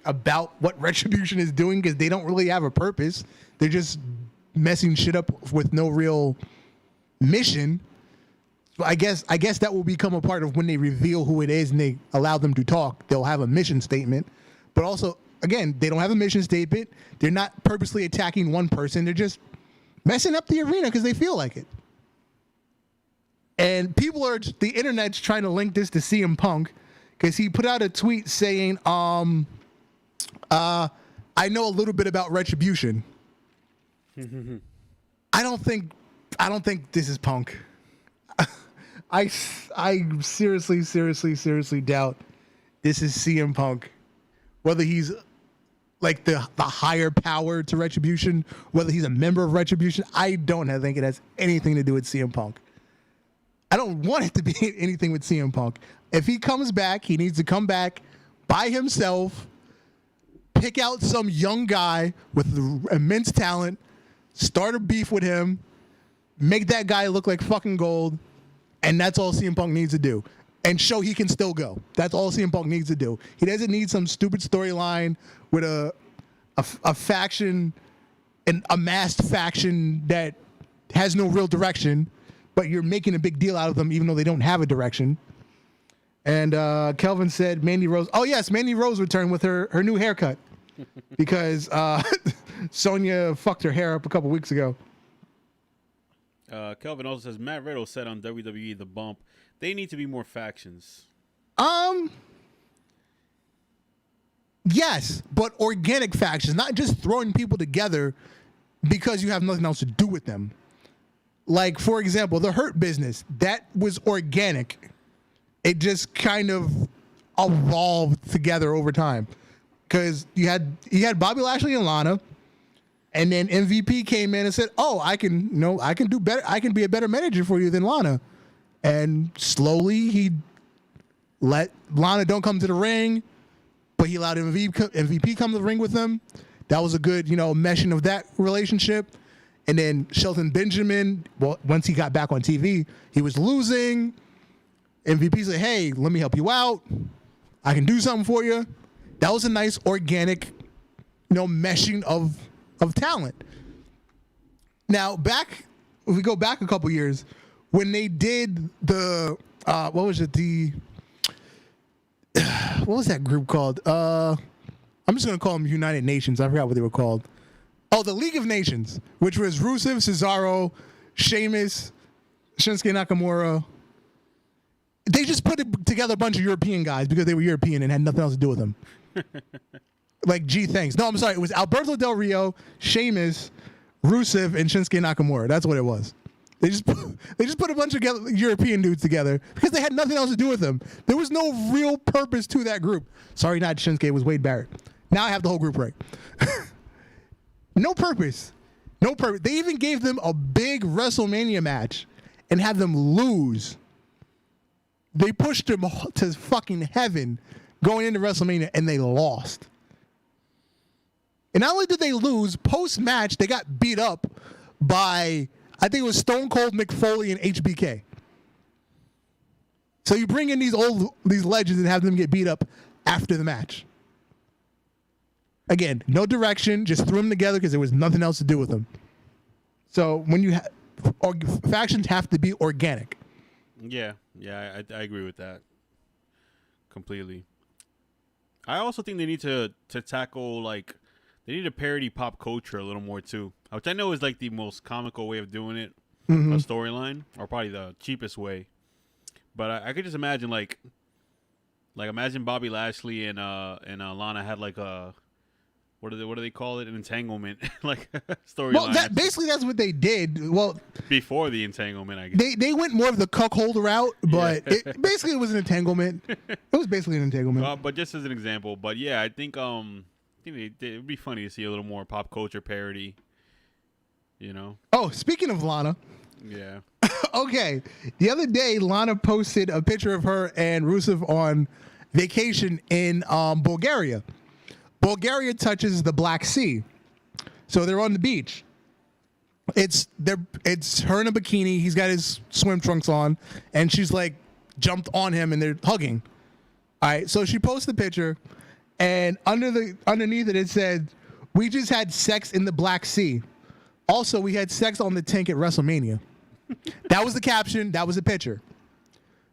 Speaker 2: about what Retribution is doing because they don't really have a purpose. They're just messing shit up with no real mission. So I guess that will become a part of when they reveal who it is and they allow them to talk. They'll have a mission statement. But also, again, they don't have a mission statement. They're not purposely attacking one person. They're just messing up the arena because they feel like it. And the internet's trying to link this to CM Punk because he put out a tweet saying, I know a little bit about Retribution. I don't think this is Punk. I seriously doubt this is CM Punk. Whether he's like the higher power to Retribution, whether he's a member of Retribution, I don't think it has anything to do with CM Punk. I don't want it to be anything with CM Punk. If he comes back, he needs to come back by himself, pick out some young guy with immense talent, start a beef with him, make that guy look like fucking gold, and that's all CM Punk needs to do. And show he can still go. That's all CM Punk needs to do. He doesn't need some stupid storyline with a faction, a masked faction that has no real direction, but you're making a big deal out of them even though they don't have a direction. And Kelvin said Mandy Rose. Oh, yes, Mandy Rose returned with her new haircut because Sonya fucked her hair up a couple weeks ago.
Speaker 1: Kelvin also says Matt Riddle said on WWE The Bump, they need to be more factions.
Speaker 2: Yes, but organic factions, not just throwing people together because you have nothing else to do with them. Like, for example, the Hurt Business, that was organic. It just kind of evolved together over time. Because you had Bobby Lashley and Lana, and then MVP came in and said, "Oh, I can do better. I can be a better manager for you than Lana." And slowly he let Lana don't come to the ring, but he allowed MVP come to the ring with him. That was a good, meshing of that relationship. And then Shelton Benjamin, well, once he got back on TV, he was losing. MVP said, "Hey, let me help you out. I can do something for you." That was a nice organic, meshing of talent. Now, if we go back a couple years, when they did the what was that group called? I'm just gonna call them United Nations. I forgot what they were called. Oh, the League of Nations, which was Rusev, Cesaro, Sheamus, Shinsuke Nakamura. They just put together a bunch of European guys because they were European and had nothing else to do with them. Like, gee, thanks. No, I'm sorry. It was Alberto Del Rio, Sheamus, Rusev, and Shinsuke Nakamura. That's what it was. They just put a bunch of European dudes together because they had nothing else to do with them. There was no real purpose to that group. Sorry, not Shinsuke. It was Wade Barrett. Now I have the whole group right. No purpose. No purpose. They even gave them a big WrestleMania match and had them lose. They pushed them to fucking heaven going into WrestleMania, and they lost. And not only did they lose, post-match, they got beat up by, I think it was Stone Cold, Mick Foley, and HBK. So you bring in these legends and have them get beat up after the match. Again, no direction, just threw them together because there was nothing else to do with them. So when you factions have to be organic.
Speaker 1: Yeah, I agree with that completely. I also think they need to tackle, like, they need to parody pop culture a little more too, which I know is like the most comical way of doing it, a storyline, or probably the cheapest way. But I could just imagine like imagine Bobby Lashley and Lana had like a what do they call it, an entanglement like storyline.
Speaker 2: Well, basically that's what they did. Well,
Speaker 1: before the entanglement, I guess
Speaker 2: they went more of the cuckold route, but it was an entanglement. It was basically an entanglement.
Speaker 1: But just as an example, but yeah, I think it would be funny to see a little more pop culture parody. You know.
Speaker 2: Oh, speaking of Lana.
Speaker 1: Yeah.
Speaker 2: Okay. The other day, Lana posted a picture of her and Rusev on vacation in Bulgaria. Bulgaria touches the Black Sea, so they're on the beach. It's her in a bikini. He's got his swim trunks on, and she's like jumped on him, and they're hugging. All right. So she posted the picture, and underneath it said, "We just had sex in the Black Sea. Also, we had sex on the tank at WrestleMania." That was the caption. That was the picture.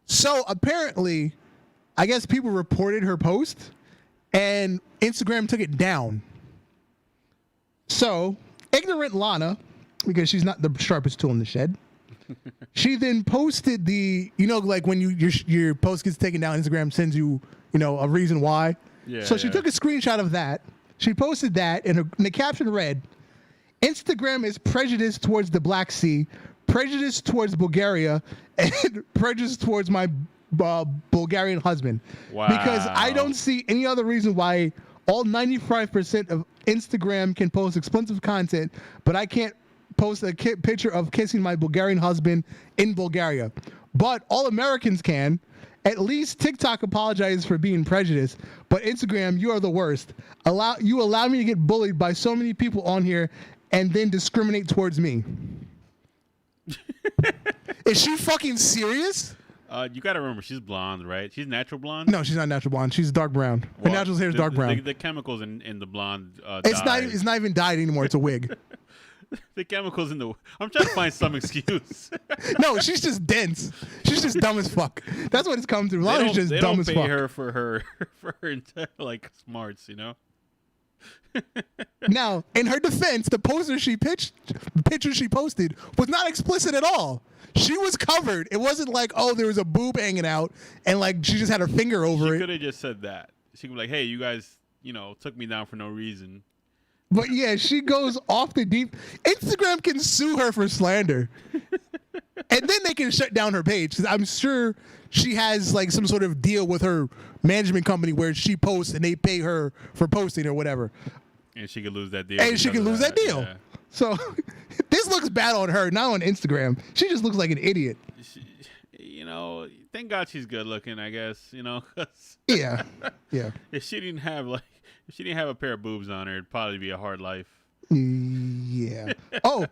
Speaker 2: So apparently, I guess people reported her post, and Instagram took it down. So ignorant Lana, because she's not the sharpest tool in the shed, she then posted like when your post gets taken down, Instagram sends you a reason why. Yeah. So she took a screenshot of that. She posted that, and the caption read, "Instagram is prejudiced towards the Black Sea, prejudiced towards Bulgaria, and prejudiced towards my Bulgarian husband."
Speaker 1: Wow.
Speaker 2: Because I don't see any other reason why all 95% of Instagram can post expensive content, but I can't post a picture of kissing my Bulgarian husband in Bulgaria. But all Americans can. At least TikTok apologizes for being prejudiced, but Instagram, you are the worst. You allow me to get bullied by so many people on here and then discriminate towards me. Is she fucking serious?
Speaker 1: You gotta remember, she's blonde, right? She's natural blonde.
Speaker 2: No, she's not natural blonde. She's dark brown. Her natural hair is dark brown.
Speaker 1: The chemicals in the blonde.
Speaker 2: It's not even dyed anymore. It's a wig.
Speaker 1: The chemicals in the. I'm trying to find some excuse.
Speaker 2: No, she's just dense. She's just dumb as fuck. That's what it's come to. Lana's just dumb as fuck.
Speaker 1: They don't pay her for her like smarts,
Speaker 2: Now, in her defense, the picture she posted was not explicit at all. She was covered. It wasn't like, oh, there was a boob hanging out and like she just had her finger over it.
Speaker 1: She could have just said that. She could be like, hey, you guys, took me down for no reason.
Speaker 2: But yeah, she goes off the deep. Instagram can sue her for slander. And then they can shut down her page. 'Cause I'm sure she has like some sort of deal with her management company where she posts and they pay her for posting or whatever.
Speaker 1: And she could lose that deal.
Speaker 2: Yeah. So this looks bad on her, not on Instagram. She just looks like an idiot.
Speaker 1: Thank God she's good looking, I guess.
Speaker 2: Yeah.
Speaker 1: If she didn't have a pair of boobs on her, it'd probably be a hard life.
Speaker 2: Yeah. Oh,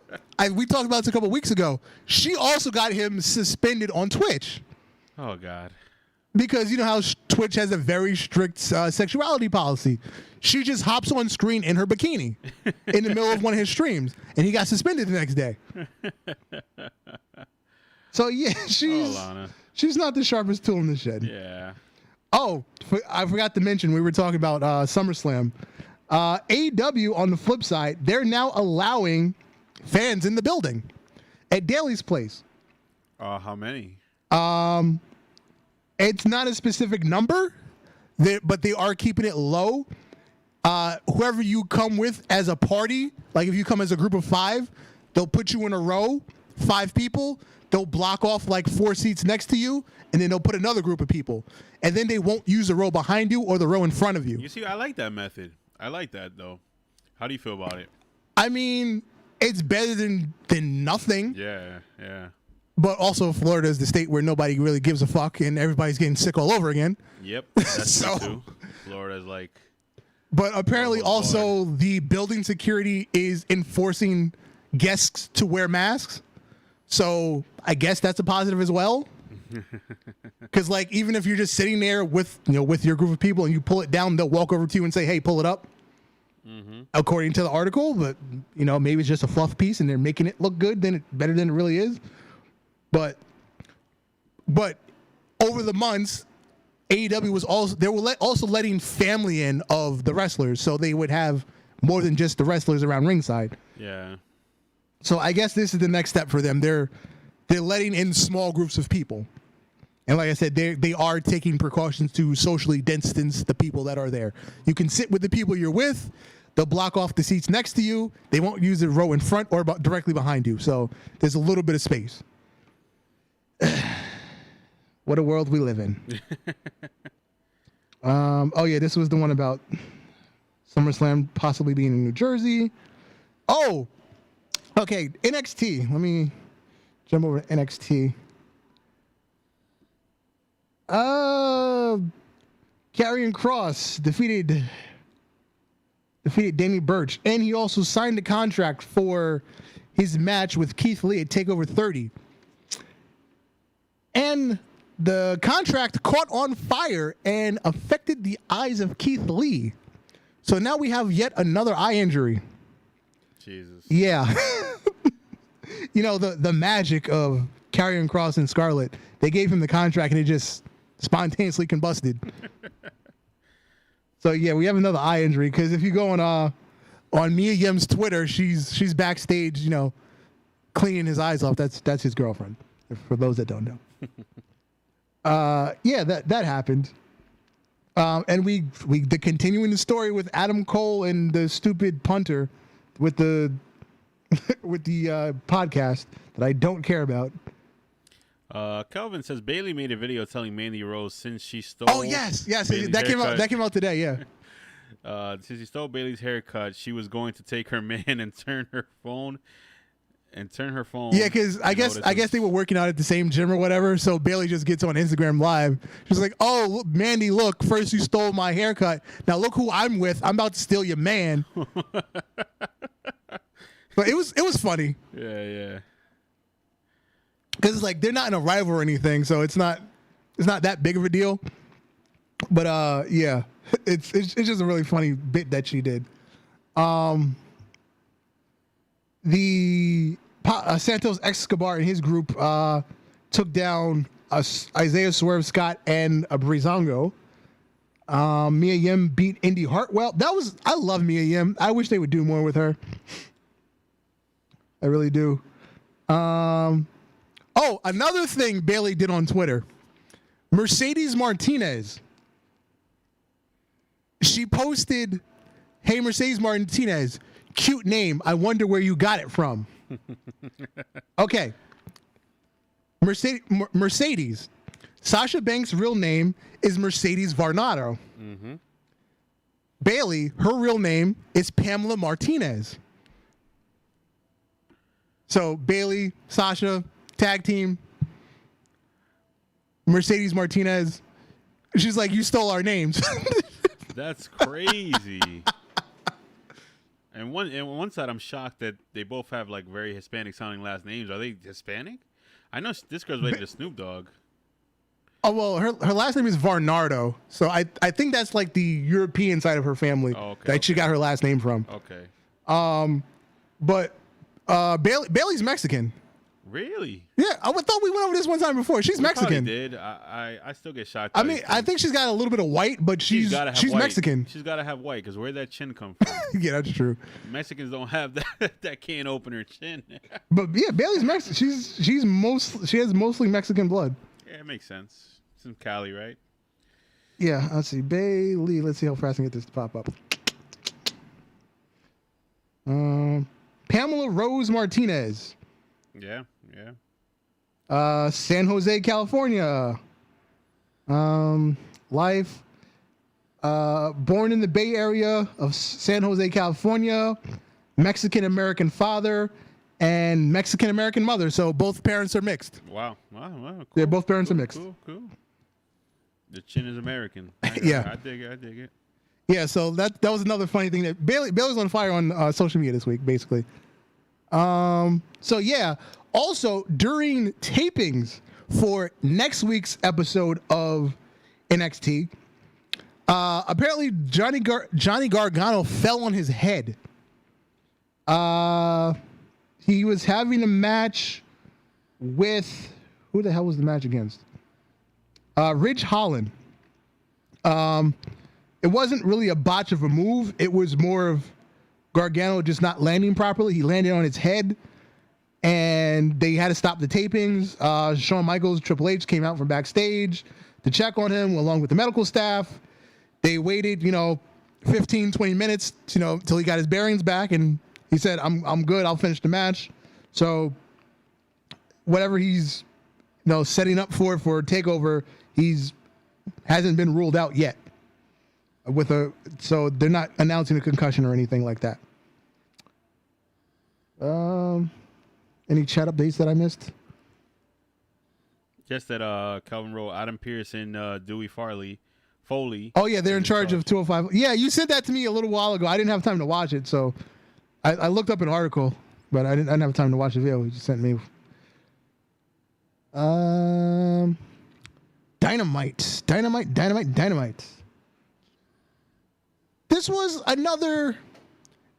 Speaker 2: we talked about this a couple weeks ago. She also got him suspended on Twitch.
Speaker 1: Oh God.
Speaker 2: Because you know how Twitch has a very strict sexuality policy. She just hops on screen in her bikini in the middle of one of his streams, and he got suspended the next day. So yeah, she's not the sharpest tool in the shed.
Speaker 1: Yeah.
Speaker 2: Oh, I forgot to mention, we were talking about SummerSlam. AEW, on the flip side, they're now allowing fans in the building at Daly's place.
Speaker 1: How many?
Speaker 2: It's not a specific number, but they are keeping it low. Whoever you come with as a party, like if you come as a group of 5, they'll put you in a row, 5 people. They'll block off like 4 seats next to you, and then they'll put another group of people. And then they won't use the row behind you or the row in front of you.
Speaker 1: You see, I like that method. I like that, though. How do you feel about it?
Speaker 2: I mean, it's better than nothing.
Speaker 1: Yeah.
Speaker 2: But also, Florida is the state where nobody really gives a fuck, and everybody's getting sick all over again.
Speaker 1: Yep, that's true, too. Florida's like...
Speaker 2: But apparently also the building security is enforcing guests to wear masks. So I guess that's a positive as well. Because like even if you're just sitting there with your group of people and you pull it down, they'll walk over to you and say, "Hey, pull it up." according to the article. But maybe it's just a fluff piece, and they're making it look good, better than it really is. But over the months, AEW was also letting family in of the wrestlers, so they would have more than just the wrestlers around ringside.
Speaker 1: Yeah.
Speaker 2: So I guess this is the next step for them. They're letting in small groups of people, and like I said, they are taking precautions to socially distance the people that are there. You can sit with the people you're with. They'll block off the seats next to you. They won't use the row in front or directly behind you. So there's a little bit of space. What a world we live in. Oh yeah, this was the one about SummerSlam possibly being in New Jersey. Oh, okay, NXT. Let me jump over to NXT. Karrion Kross defeated Danny Burch, and he also signed a contract for his match with Keith Lee at TakeOver 30. And the contract caught on fire and affected the eyes of Keith Lee. So now we have yet another eye injury.
Speaker 1: Jesus.
Speaker 2: Yeah. The magic of Karrion Kross and Scarlett. They gave him the contract and it just spontaneously combusted. So yeah, we have another eye injury, because if you go on Mia Yim's Twitter, she's backstage, cleaning his eyes off. That's his girlfriend, for those that don't know. Yeah, that happened. And we continuing the story with Adam Cole and the stupid punter with the podcast that I don't care about.
Speaker 1: Kelvin says Bayley made a video telling Mandy Rose since she stole.
Speaker 2: Oh yes, that came out today. Yeah.
Speaker 1: Since she stole Bayley's haircut, she was going to take her man and turn her phone. Yeah, because I guess they were working out at the same gym or whatever. So Bayley just gets on Instagram Live. She's like, "Oh, look, Mandy, look! First you stole my haircut. Now look who I'm with. I'm about to steal your man." But it was funny. Yeah.
Speaker 2: Because it's like they're not in a rival or anything, so it's not that big of a deal. But yeah, it's just a really funny bit that she did. The Santos Escobar and his group took down Isaiah Swerve Scott and Breezango. Mia Yim beat Indy Hartwell. I love Mia Yim. I wish they would do more with her. I really do. Oh, another thing Bayley did on Twitter. Mercedes Martinez. She posted, "Hey, Mercedes Martinez, cute name. I wonder where you got it from." Okay. Mercedes. Sasha Banks' real name is Mercedes Varnado. Mm-hmm. Bayley, her real name is Pamela Martinez. So Bayley, Sasha, tag team. Mercedes Martinez. She's like, "You stole our names."
Speaker 1: That's crazy. And one side, I'm shocked that they both have like very Hispanic sounding last names. Are they Hispanic? I know this girl's related to Snoop Dogg.
Speaker 2: Oh well, her last name is Varnado, so I think that's like the European side of her family that she got her last name from.
Speaker 1: Okay.
Speaker 2: But Bayley's Mexican.
Speaker 1: Really?
Speaker 2: Yeah, I thought we went over this one time before. She's Mexican.
Speaker 1: Did I still get shocked?
Speaker 2: I mean, I think she's got a little bit of white, but she's Mexican.
Speaker 1: She's got to have white, because where'd that chin come from?
Speaker 2: Yeah, that's true.
Speaker 1: Mexicans don't have that can opener chin.
Speaker 2: But yeah, Bayley's Mexican. She has mostly Mexican blood.
Speaker 1: Yeah, it makes sense. It's in Cali, right?
Speaker 2: Yeah, let's see. Bayley. Let's see how fast I can get this to pop up. Pamela Rose Martinez.
Speaker 1: Yeah.
Speaker 2: San Jose, California. Life. Born in the Bay Area of San Jose, California. Mexican American father and Mexican American mother. So both parents are mixed.
Speaker 1: Wow. Cool.
Speaker 2: Yeah, both parents are mixed.
Speaker 1: Cool. The chin is American.
Speaker 2: Yeah.
Speaker 1: I dig it.
Speaker 2: Yeah, so that was another funny thing that Bayley's on fire on social media this week, basically. So yeah. Also, during tapings for next week's episode of NXT, Apparently, Johnny Gargano fell on his head. He was having a match with, who the hell was the match against? Ridge Holland. It wasn't really a botch of a move. It was more of Gargano just not landing properly. He landed on his head, and they had to stop the tapings. Shawn Michaels, Triple H came out from backstage to check on him along with the medical staff. They waited, 15, 20 minutes, till he got his bearings back, and he said, I'm good. I'll finish the match. So whatever he's, setting up for TakeOver, hasn't been ruled out yet. So they're not announcing a concussion or anything like that. Any chat updates that I missed?
Speaker 1: Just that Calvin wrote Adam Pearce and Dewey Foley.
Speaker 2: Oh yeah, they're in charge of 205. Yeah, you said that to me a little while ago. I didn't have time to watch it, so I looked up an article, but I didn't have time to watch the video. He just sent me. Dynamite. This was another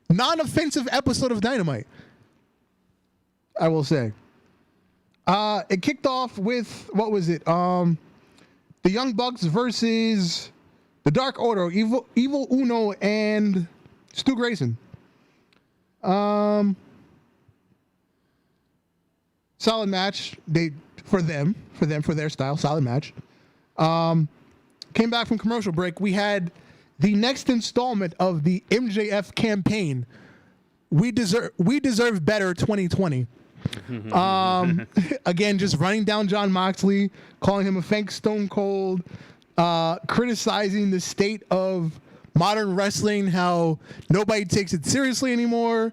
Speaker 2: non-offensive episode of Dynamite, I will say. It kicked off with, what was it? The Young Bucks versus the Dark Order, Evil Uno and Stu Grayson. Solid match. For their style, solid match. Came back from commercial break. We had the next installment of the MJF campaign. We deserve better 2020. Again, just running down Jon Moxley, calling him a fake Stone Cold, criticizing the state of modern wrestling, how nobody takes it seriously anymore.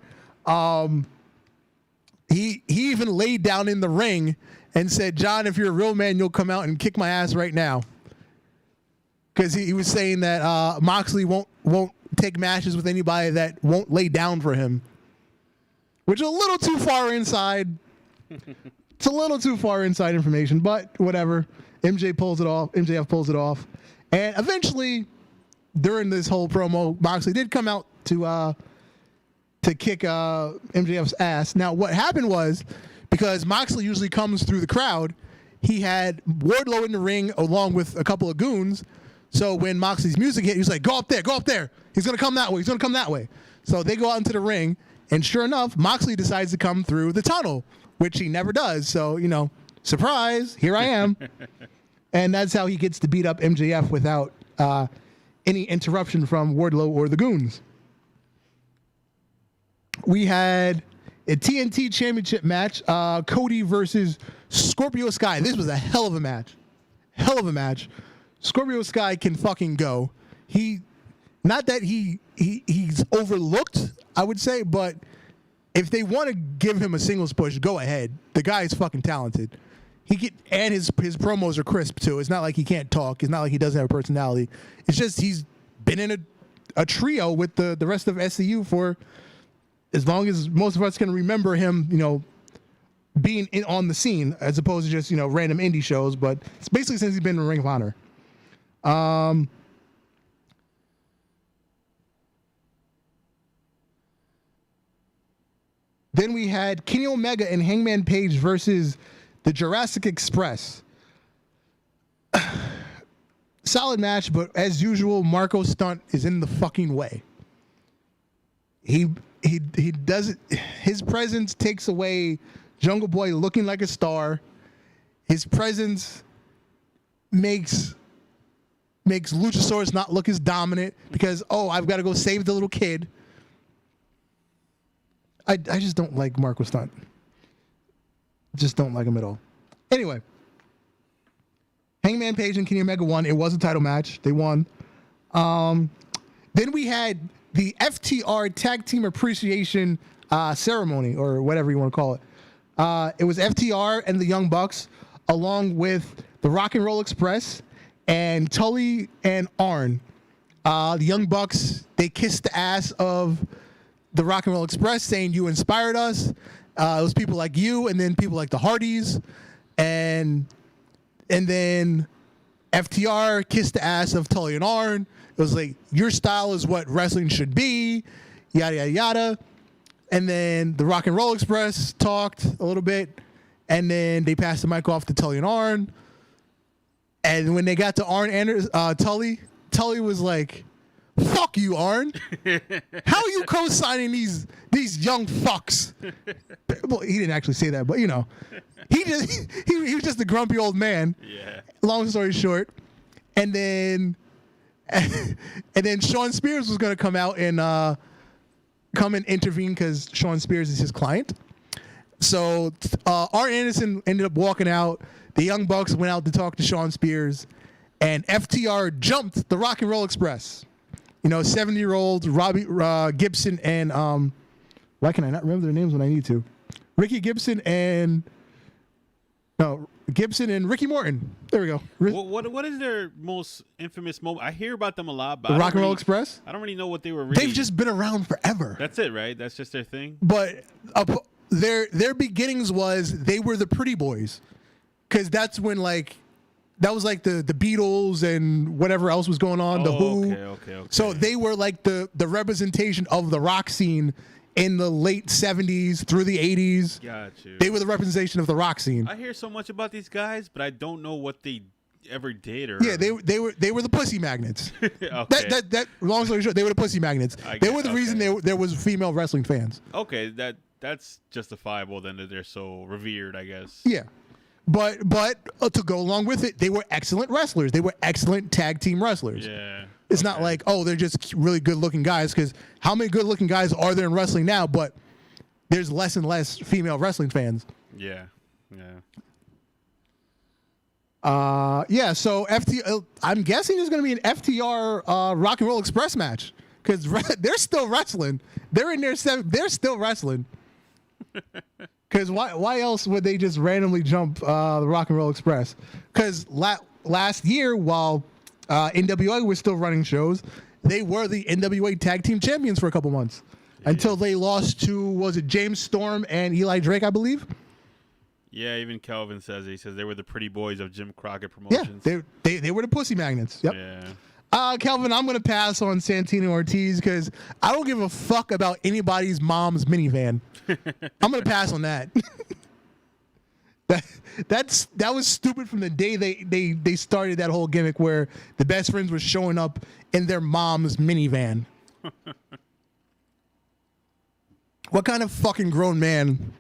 Speaker 2: He even laid down in the ring and said, "John, if you're a real man, you'll come out and kick my ass right now." Because he was saying that Moxley won't take matches with anybody that won't lay down for him, which is a little too far inside. It's a little too far inside information, but whatever. MJF pulls it off, and eventually, during this whole promo, Moxley did come out to kick MJF's ass. Now, what happened was, because Moxley usually comes through the crowd, he had Wardlow in the ring along with a couple of goons. So when Moxley's music hit, he's like, go up there. He's going to come that way. So they go out into the ring, and sure enough, Moxley decides to come through the tunnel, which he never does. So, surprise, here I am. And that's how he gets to beat up MJF without any interruption from Wardlow or the goons. We had a TNT Championship match, Cody versus Scorpio Sky. This was a hell of a match. Scorpio Sky can fucking go. Not that he's overlooked, I would say, but if they want to give him a singles push, go ahead. The guy is fucking talented. And his promos are crisp too. It's not like he can't talk. It's not like he doesn't have a personality. It's just he's been in a trio with the rest of SCU for as long as most of us can remember him, being on the scene, as opposed to just, random indie shows. But it's basically since he's been in Ring of Honor. Then we had Kenny Omega and Hangman Page versus the Jurassic Express. Solid match, but as usual, Marco Stunt is in the fucking way. He does it. His presence takes away Jungle Boy looking like a star. His presence makes Luchasaurus not look as dominant because, I've got to go save the little kid. I just don't like Marco Stunt. Just don't like him at all. Anyway, Hangman Page and Kenny Omega won. It was a title match. They won. Then we had the FTR Tag Team Appreciation Ceremony, or whatever you want to call it. It was FTR and the Young Bucks, along with the Rock and Roll Express and Tully and Arn. The Young Bucks, they kissed the ass of the Rock and Roll Express, saying, "You inspired us." It was people like you, and then people like the Hardys, and then FTR kissed the ass of Tully and Arn. It was like, your style is what wrestling should be, yada, yada, yada. And then the Rock and Roll Express talked a little bit, and then they passed the mic off to Tully and Arn. And when they got to Arn and Tully was like, fuck you, Arn. How are you co-signing these young fucks? Well, he didn't actually say that, but you know. He was just a grumpy old man.
Speaker 1: Yeah.
Speaker 2: Long story short. And then Shawn Spears was gonna come out and come and intervene because Shawn Spears is his client. So Arn Anderson ended up walking out. The Young Bucks went out to talk to Shawn Spears, and FTR jumped the Rock and Roll Express. You know, 70-year-old Robbie Gibson and why can I not remember their names when I need to? Gibson and Ricky Morton. There we go.
Speaker 1: What is their most infamous moment? I hear about them a lot, but
Speaker 2: The Rock and Roll Express?
Speaker 1: I don't really know what they were really.
Speaker 2: They've just been around forever.
Speaker 1: That's it, right? That's just their thing?
Speaker 2: But their beginnings was they were the Pretty Boys. Because that's when, like, that was like the Beatles and whatever else was going on, the Who.
Speaker 1: Okay.
Speaker 2: So they were like the representation of the rock scene in the late 70s through the 80s.
Speaker 1: Got you.
Speaker 2: They were the representation of the rock scene.
Speaker 1: I hear so much about these guys, but I don't know what they ever did. Or
Speaker 2: Yeah, they were the pussy magnets.
Speaker 1: Okay.
Speaker 2: That long story short, they were the pussy magnets. They were the reason there was female wrestling fans.
Speaker 1: Okay, that's justifiable then that they're so revered, I guess.
Speaker 2: Yeah. But to go along with it, they were excellent wrestlers. They were excellent tag team wrestlers.
Speaker 1: Yeah.
Speaker 2: It's not like, oh, they're just really good-looking guys, because how many good-looking guys are there in wrestling now? But there's less and less female wrestling fans.
Speaker 1: Yeah.
Speaker 2: So I'm guessing there's going to be an FTR Rock and Roll Express match, because they're still wrestling. They're in their they're still wrestling. Because why else would they just randomly jump the Rock and Roll Express? Because last year, while NWA was still running shows, they were the NWA Tag Team Champions for a couple months. Yeah. Until they lost to, was it James Storm and Eli Drake, I believe?
Speaker 1: Yeah, even Kelvin says they were the Pretty Boys of Jim Crockett Promotions.
Speaker 2: Yeah, they were the pussy magnets. Yep.
Speaker 1: Yeah.
Speaker 2: Kelvin, I'm going to pass on Santino Ortiz because I don't give a fuck about anybody's mom's minivan. I'm going to pass on that. That was stupid from the day they started that whole gimmick where the best friends were showing up in their mom's minivan. What kind of fucking grown man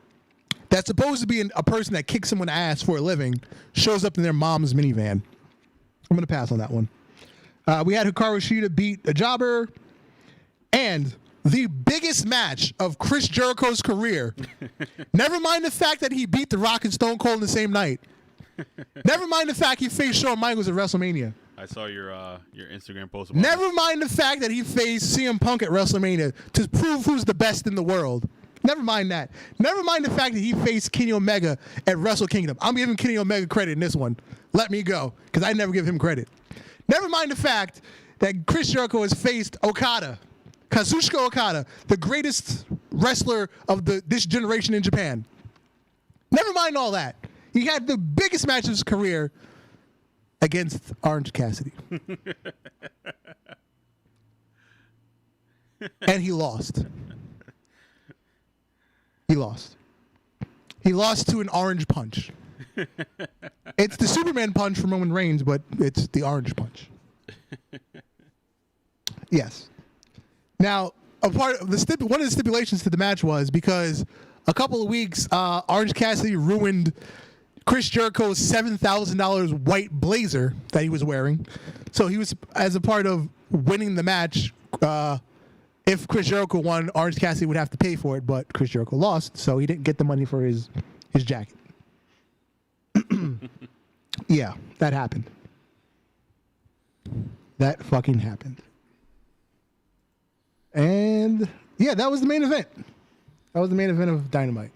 Speaker 2: that's supposed to be a person that kicks someone's ass for a living shows up in their mom's minivan? I'm going to pass on that one. We had Hikaru Shida beat a jobber, and the biggest match of Chris Jericho's career. Never mind the fact that he beat The Rock and Stone Cold in the same night. Never mind the fact he faced Shawn Michaels at WrestleMania.
Speaker 1: I saw your Instagram post.
Speaker 2: Never mind the fact that he faced CM Punk at WrestleMania to prove who's the best in the world. Never mind that. Never mind the fact that he faced Kenny Omega at Wrestle Kingdom. I'm giving Kenny Omega credit in this one. Let me go, because I never give him credit. Never mind the fact that Chris Jericho has faced Okada, Kazuchika Okada, the greatest wrestler of this generation in Japan. Never mind all that. He had the biggest match of his career against Orange Cassidy. And he lost. He lost to an orange punch. It's the Superman punch from Roman Reigns, but it's the orange punch. Yes. Now, one of the stipulations to the match was because a couple of weeks, Orange Cassidy ruined Chris Jericho's $7,000 white blazer that he was wearing. So he was, as a part of winning the match, if Chris Jericho won, Orange Cassidy would have to pay for it, but Chris Jericho lost, so he didn't get the money for his jacket. Yeah, that happened. That fucking happened. And yeah, that was the main event. That was the main event of Dynamite.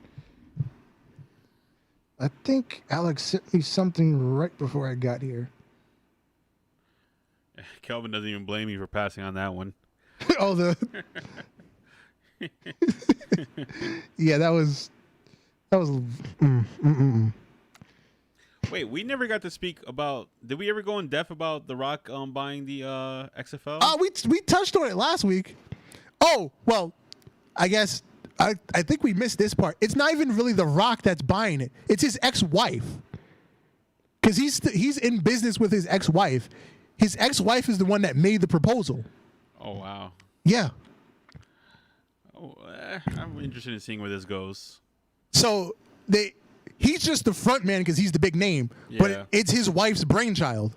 Speaker 2: I think Alex sent me something right before I got here.
Speaker 1: Kelvin doesn't even blame me for passing on that one.
Speaker 2: Yeah, that was.
Speaker 1: Wait, we never got to speak about. Did we ever go in depth about The Rock buying the XFL?
Speaker 2: We touched on it last week. Oh well, I guess I think we missed this part. It's not even really The Rock that's buying it. It's his ex-wife. Because he's in business with his ex-wife. His ex-wife is the one that made the proposal.
Speaker 1: Oh wow.
Speaker 2: Yeah.
Speaker 1: Oh, I'm interested in seeing where this goes.
Speaker 2: So he's just the front man because he's the big name, but it's his wife's brainchild.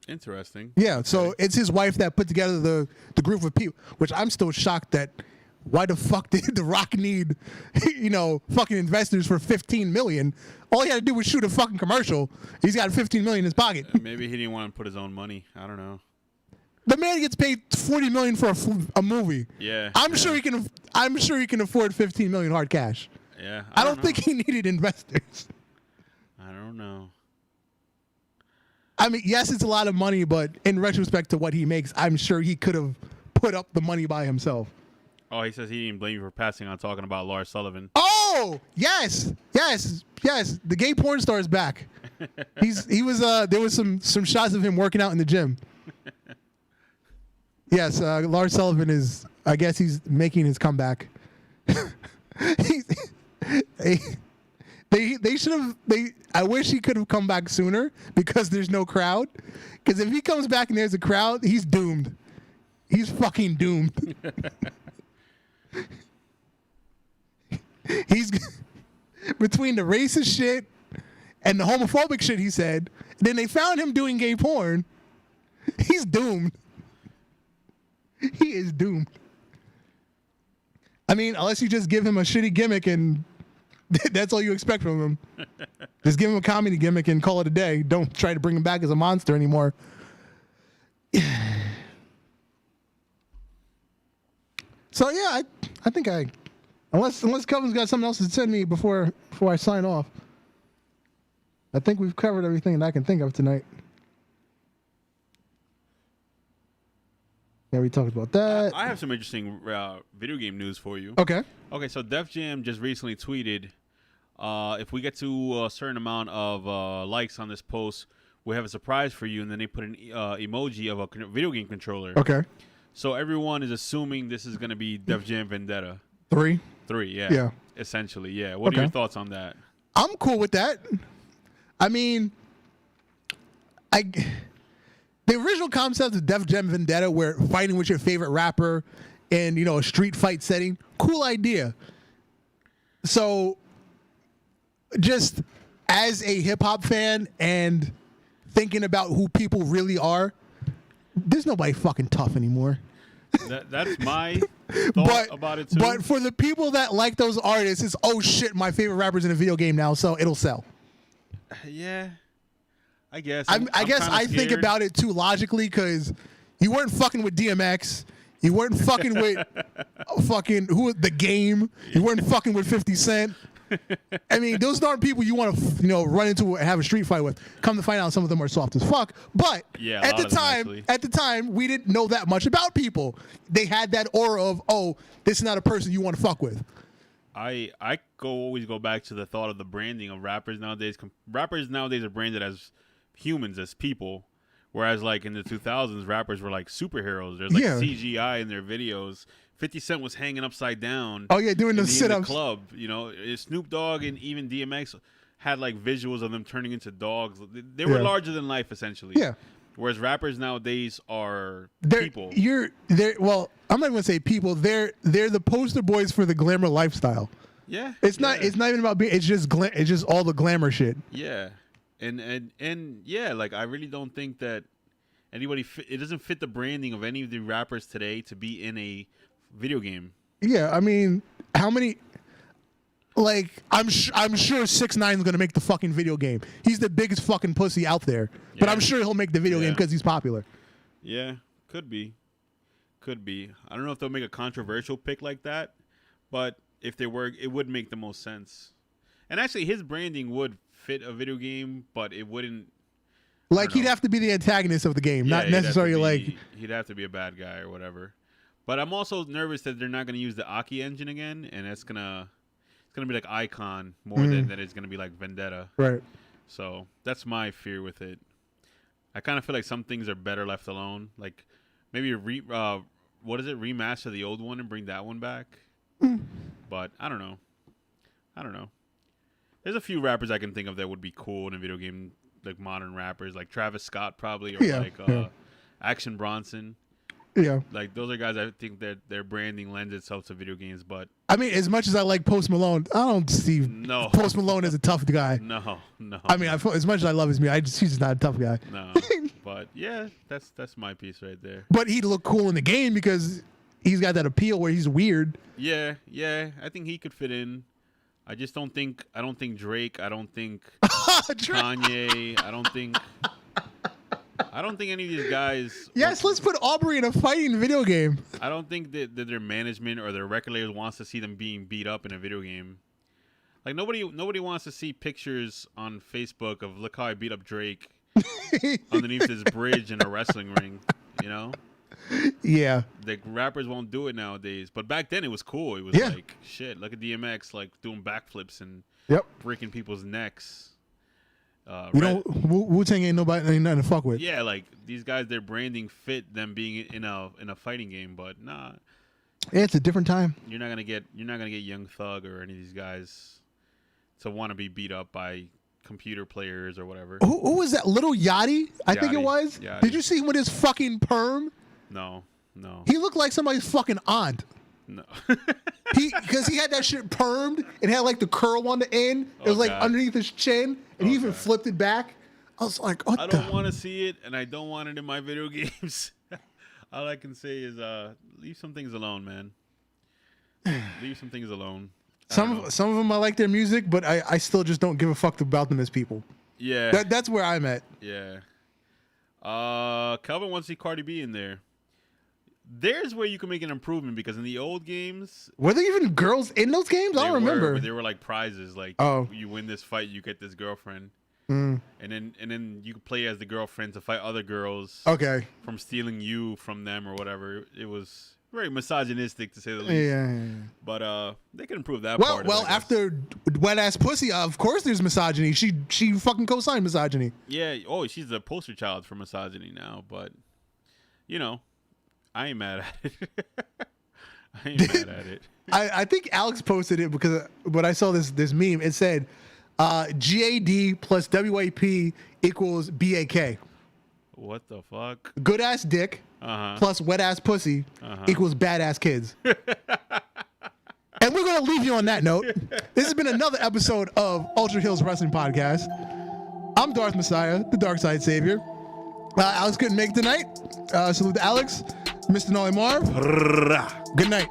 Speaker 1: Interesting.
Speaker 2: Yeah, so it's his wife that put together the group of people, which I'm still shocked that why the fuck did The Rock need, fucking investors for $15 million? All he had to do was shoot a fucking commercial. He's got $15 million in his pocket.
Speaker 1: Maybe he didn't want to put his own money. I don't know.
Speaker 2: The man gets paid $40 million for a movie.
Speaker 1: Yeah.
Speaker 2: I'm sure he can afford $15 million hard cash.
Speaker 1: Yeah.
Speaker 2: I don't think he needed investors.
Speaker 1: I don't know.
Speaker 2: I mean, yes, it's a lot of money, but in retrospect to what he makes, I'm sure he could have put up the money by himself.
Speaker 1: Oh, he says he didn't blame you for passing on talking about Lars Sullivan.
Speaker 2: Oh, yes. The gay porn star is back. There was some shots of him working out in the gym. Yes, Lars Sullivan is. I guess he's making his comeback. They should have. I wish he could have come back sooner because there's no crowd. Because if he comes back and there's a crowd, he's doomed. He's fucking doomed. He's between the racist shit and the homophobic shit he said. Then they found him doing gay porn. He's doomed. He is doomed. I mean, unless you just give him a shitty gimmick and that's all you expect from him. Just give him a comedy gimmick and call it a day. Don't try to bring him back as a monster anymore. So yeah, I think unless Kevin's got something else to send me before I sign off, I think we've covered everything that I can think of tonight. Yeah, we talked about that.
Speaker 1: I have some interesting video game news for you.
Speaker 2: Okay.
Speaker 1: Okay, so Def Jam just recently tweeted, if we get to a certain amount of likes on this post, we have a surprise for you, and then they put an emoji of a video game controller.
Speaker 2: Okay.
Speaker 1: So everyone is assuming this is going to be Def Jam Vendetta.
Speaker 2: 3?
Speaker 1: 3, yeah.
Speaker 2: Yeah.
Speaker 1: Essentially, yeah. What are your thoughts on that?
Speaker 2: I'm cool with that. I mean, the original concept of Def Jam Vendetta, where fighting with your favorite rapper in, a street fight setting, cool idea. So, just as a hip-hop fan and thinking about who people really are, there's nobody fucking tough anymore.
Speaker 1: That's my thought about it, too.
Speaker 2: But for the people that like those artists, it's, oh, shit, my favorite rapper's in a video game now, so it'll sell.
Speaker 1: Yeah. I guess.
Speaker 2: I guess I think about it too logically because you weren't fucking with DMX. You weren't fucking with The Game. You weren't fucking with 50 Cent. I mean, those aren't people you want to run into and have a street fight with. Come to find out, some of them are soft as fuck. But
Speaker 1: yeah,
Speaker 2: at the time, we didn't know that much about people. They had that aura of, oh, this is not a person you want to fuck with.
Speaker 1: I always go back to the thought of the branding of rappers nowadays. Rappers nowadays are branded as humans, as people, whereas like in the 2000s, rappers were like superheroes. There's like CGI in their videos. 50 Cent was hanging upside down.
Speaker 2: Oh yeah, doing the sit-ups.
Speaker 1: In the club, Snoop Dogg and even DMX had like visuals of them turning into dogs. They were larger than life, essentially.
Speaker 2: Yeah.
Speaker 1: Whereas rappers nowadays are people.
Speaker 2: Well, I'm not going to say people. They're the poster boys for the glamour lifestyle.
Speaker 1: Yeah.
Speaker 2: It's not even about being. It's just all the glamour shit.
Speaker 1: Yeah. And yeah, like I really don't think that anybody. It doesn't fit the branding of any of the rappers today to be in a video game.
Speaker 2: Yeah, I mean, how many? Like, I'm sure 6ix9ine is gonna make the fucking video game. He's the biggest fucking pussy out there, but I'm sure he'll make the video game because he's popular.
Speaker 1: Yeah, could be. I don't know if they'll make a controversial pick like that, but if they were, it would make the most sense. And actually, his branding would fit a video game, but it wouldn't.
Speaker 2: Like, he'd have to be the antagonist of the game, not necessarily
Speaker 1: he'd have to be a bad guy or whatever. But I'm also nervous that they're not going to use the Aki engine again, and it's gonna be like Icon more than it's gonna be like Vendetta.
Speaker 2: Right.
Speaker 1: So that's my fear with it. I kind of feel like some things are better left alone. Like maybe remaster the old one and bring that one back. But I don't know. There's a few rappers I can think of that would be cool in a video game, like modern rappers, like Travis Scott probably, or Action Bronson.
Speaker 2: Yeah.
Speaker 1: Like those are guys I think that their branding lends itself to video games. But
Speaker 2: I mean, as much as I like Post Malone, I don't see Post Malone as a tough guy.
Speaker 1: No.
Speaker 2: I mean, as much as I love his music, he's just not a tough guy.
Speaker 1: No. But yeah, that's my piece right there.
Speaker 2: But he'd look cool in the game because he's got that appeal where he's weird.
Speaker 1: Yeah. I think he could fit in. I don't think Drake. I don't think Kanye. I don't think any of these guys.
Speaker 2: Yes, let's put Aubrey in a fighting video game.
Speaker 1: I don't think that their management or their record labels wants to see them being beat up in a video game. Like nobody wants to see pictures on Facebook of look how I beat up Drake underneath this bridge in a wrestling ring. You know?
Speaker 2: Yeah.
Speaker 1: Like rappers won't do it nowadays, but back then it was cool. It was like shit. Look at DMX like doing backflips and breaking people's necks.
Speaker 2: Wu-Tang ain't nothing to fuck with.
Speaker 1: Yeah, like these guys, their branding fit them being in a fighting game, but nah.
Speaker 2: Yeah, it's a different time.
Speaker 1: You're not gonna get Young Thug or any of these guys to want to be beat up by computer players or whatever.
Speaker 2: Who was that? Little Yachty? I think it was.
Speaker 1: Yachty.
Speaker 2: Did you see him with his fucking perm?
Speaker 1: No.
Speaker 2: He looked like somebody's fucking aunt.
Speaker 1: No.
Speaker 2: Because he had that shit permed and had like the curl on the end. It was like underneath his chin, and he even flipped it back. I was like, I
Speaker 1: don't want to see it, and I don't want it in my video games. All I can say is leave some things alone, man. Leave some things alone.
Speaker 2: Some of them I like their music, but I still just don't give a fuck about them as people.
Speaker 1: Yeah.
Speaker 2: That's where I'm at.
Speaker 1: Yeah. Calvin wants to see Cardi B in there. There's where you can make an improvement because in the old games,
Speaker 2: were there even girls in those games? I don't remember.
Speaker 1: There were like prizes, like you win this fight, you get this girlfriend, and then you could play as the girlfriend to fight other girls.
Speaker 2: Okay. From
Speaker 1: stealing you from them or whatever. It was very misogynistic to say the least.
Speaker 2: Yeah.
Speaker 1: But they can improve that part.
Speaker 2: Well, after Wet Ass Pussy, of course there's misogyny. She fucking co-signed misogyny.
Speaker 1: Yeah. Oh, she's the poster child for misogyny now. But you know. I ain't mad at it.
Speaker 2: I think Alex posted it because when I saw this meme, it said GAD plus WAP equals BAK.
Speaker 1: What the fuck?
Speaker 2: Good ass dick plus wet ass pussy equals badass kids. And we're going to leave you on that note. This has been another episode of Ultra Heelz Wrestling Podcast. I'm Darth Messiah, the Dark Side Savior. Alex couldn't make it tonight. Salute to Alex. Mr. Nolly Marv. Good night.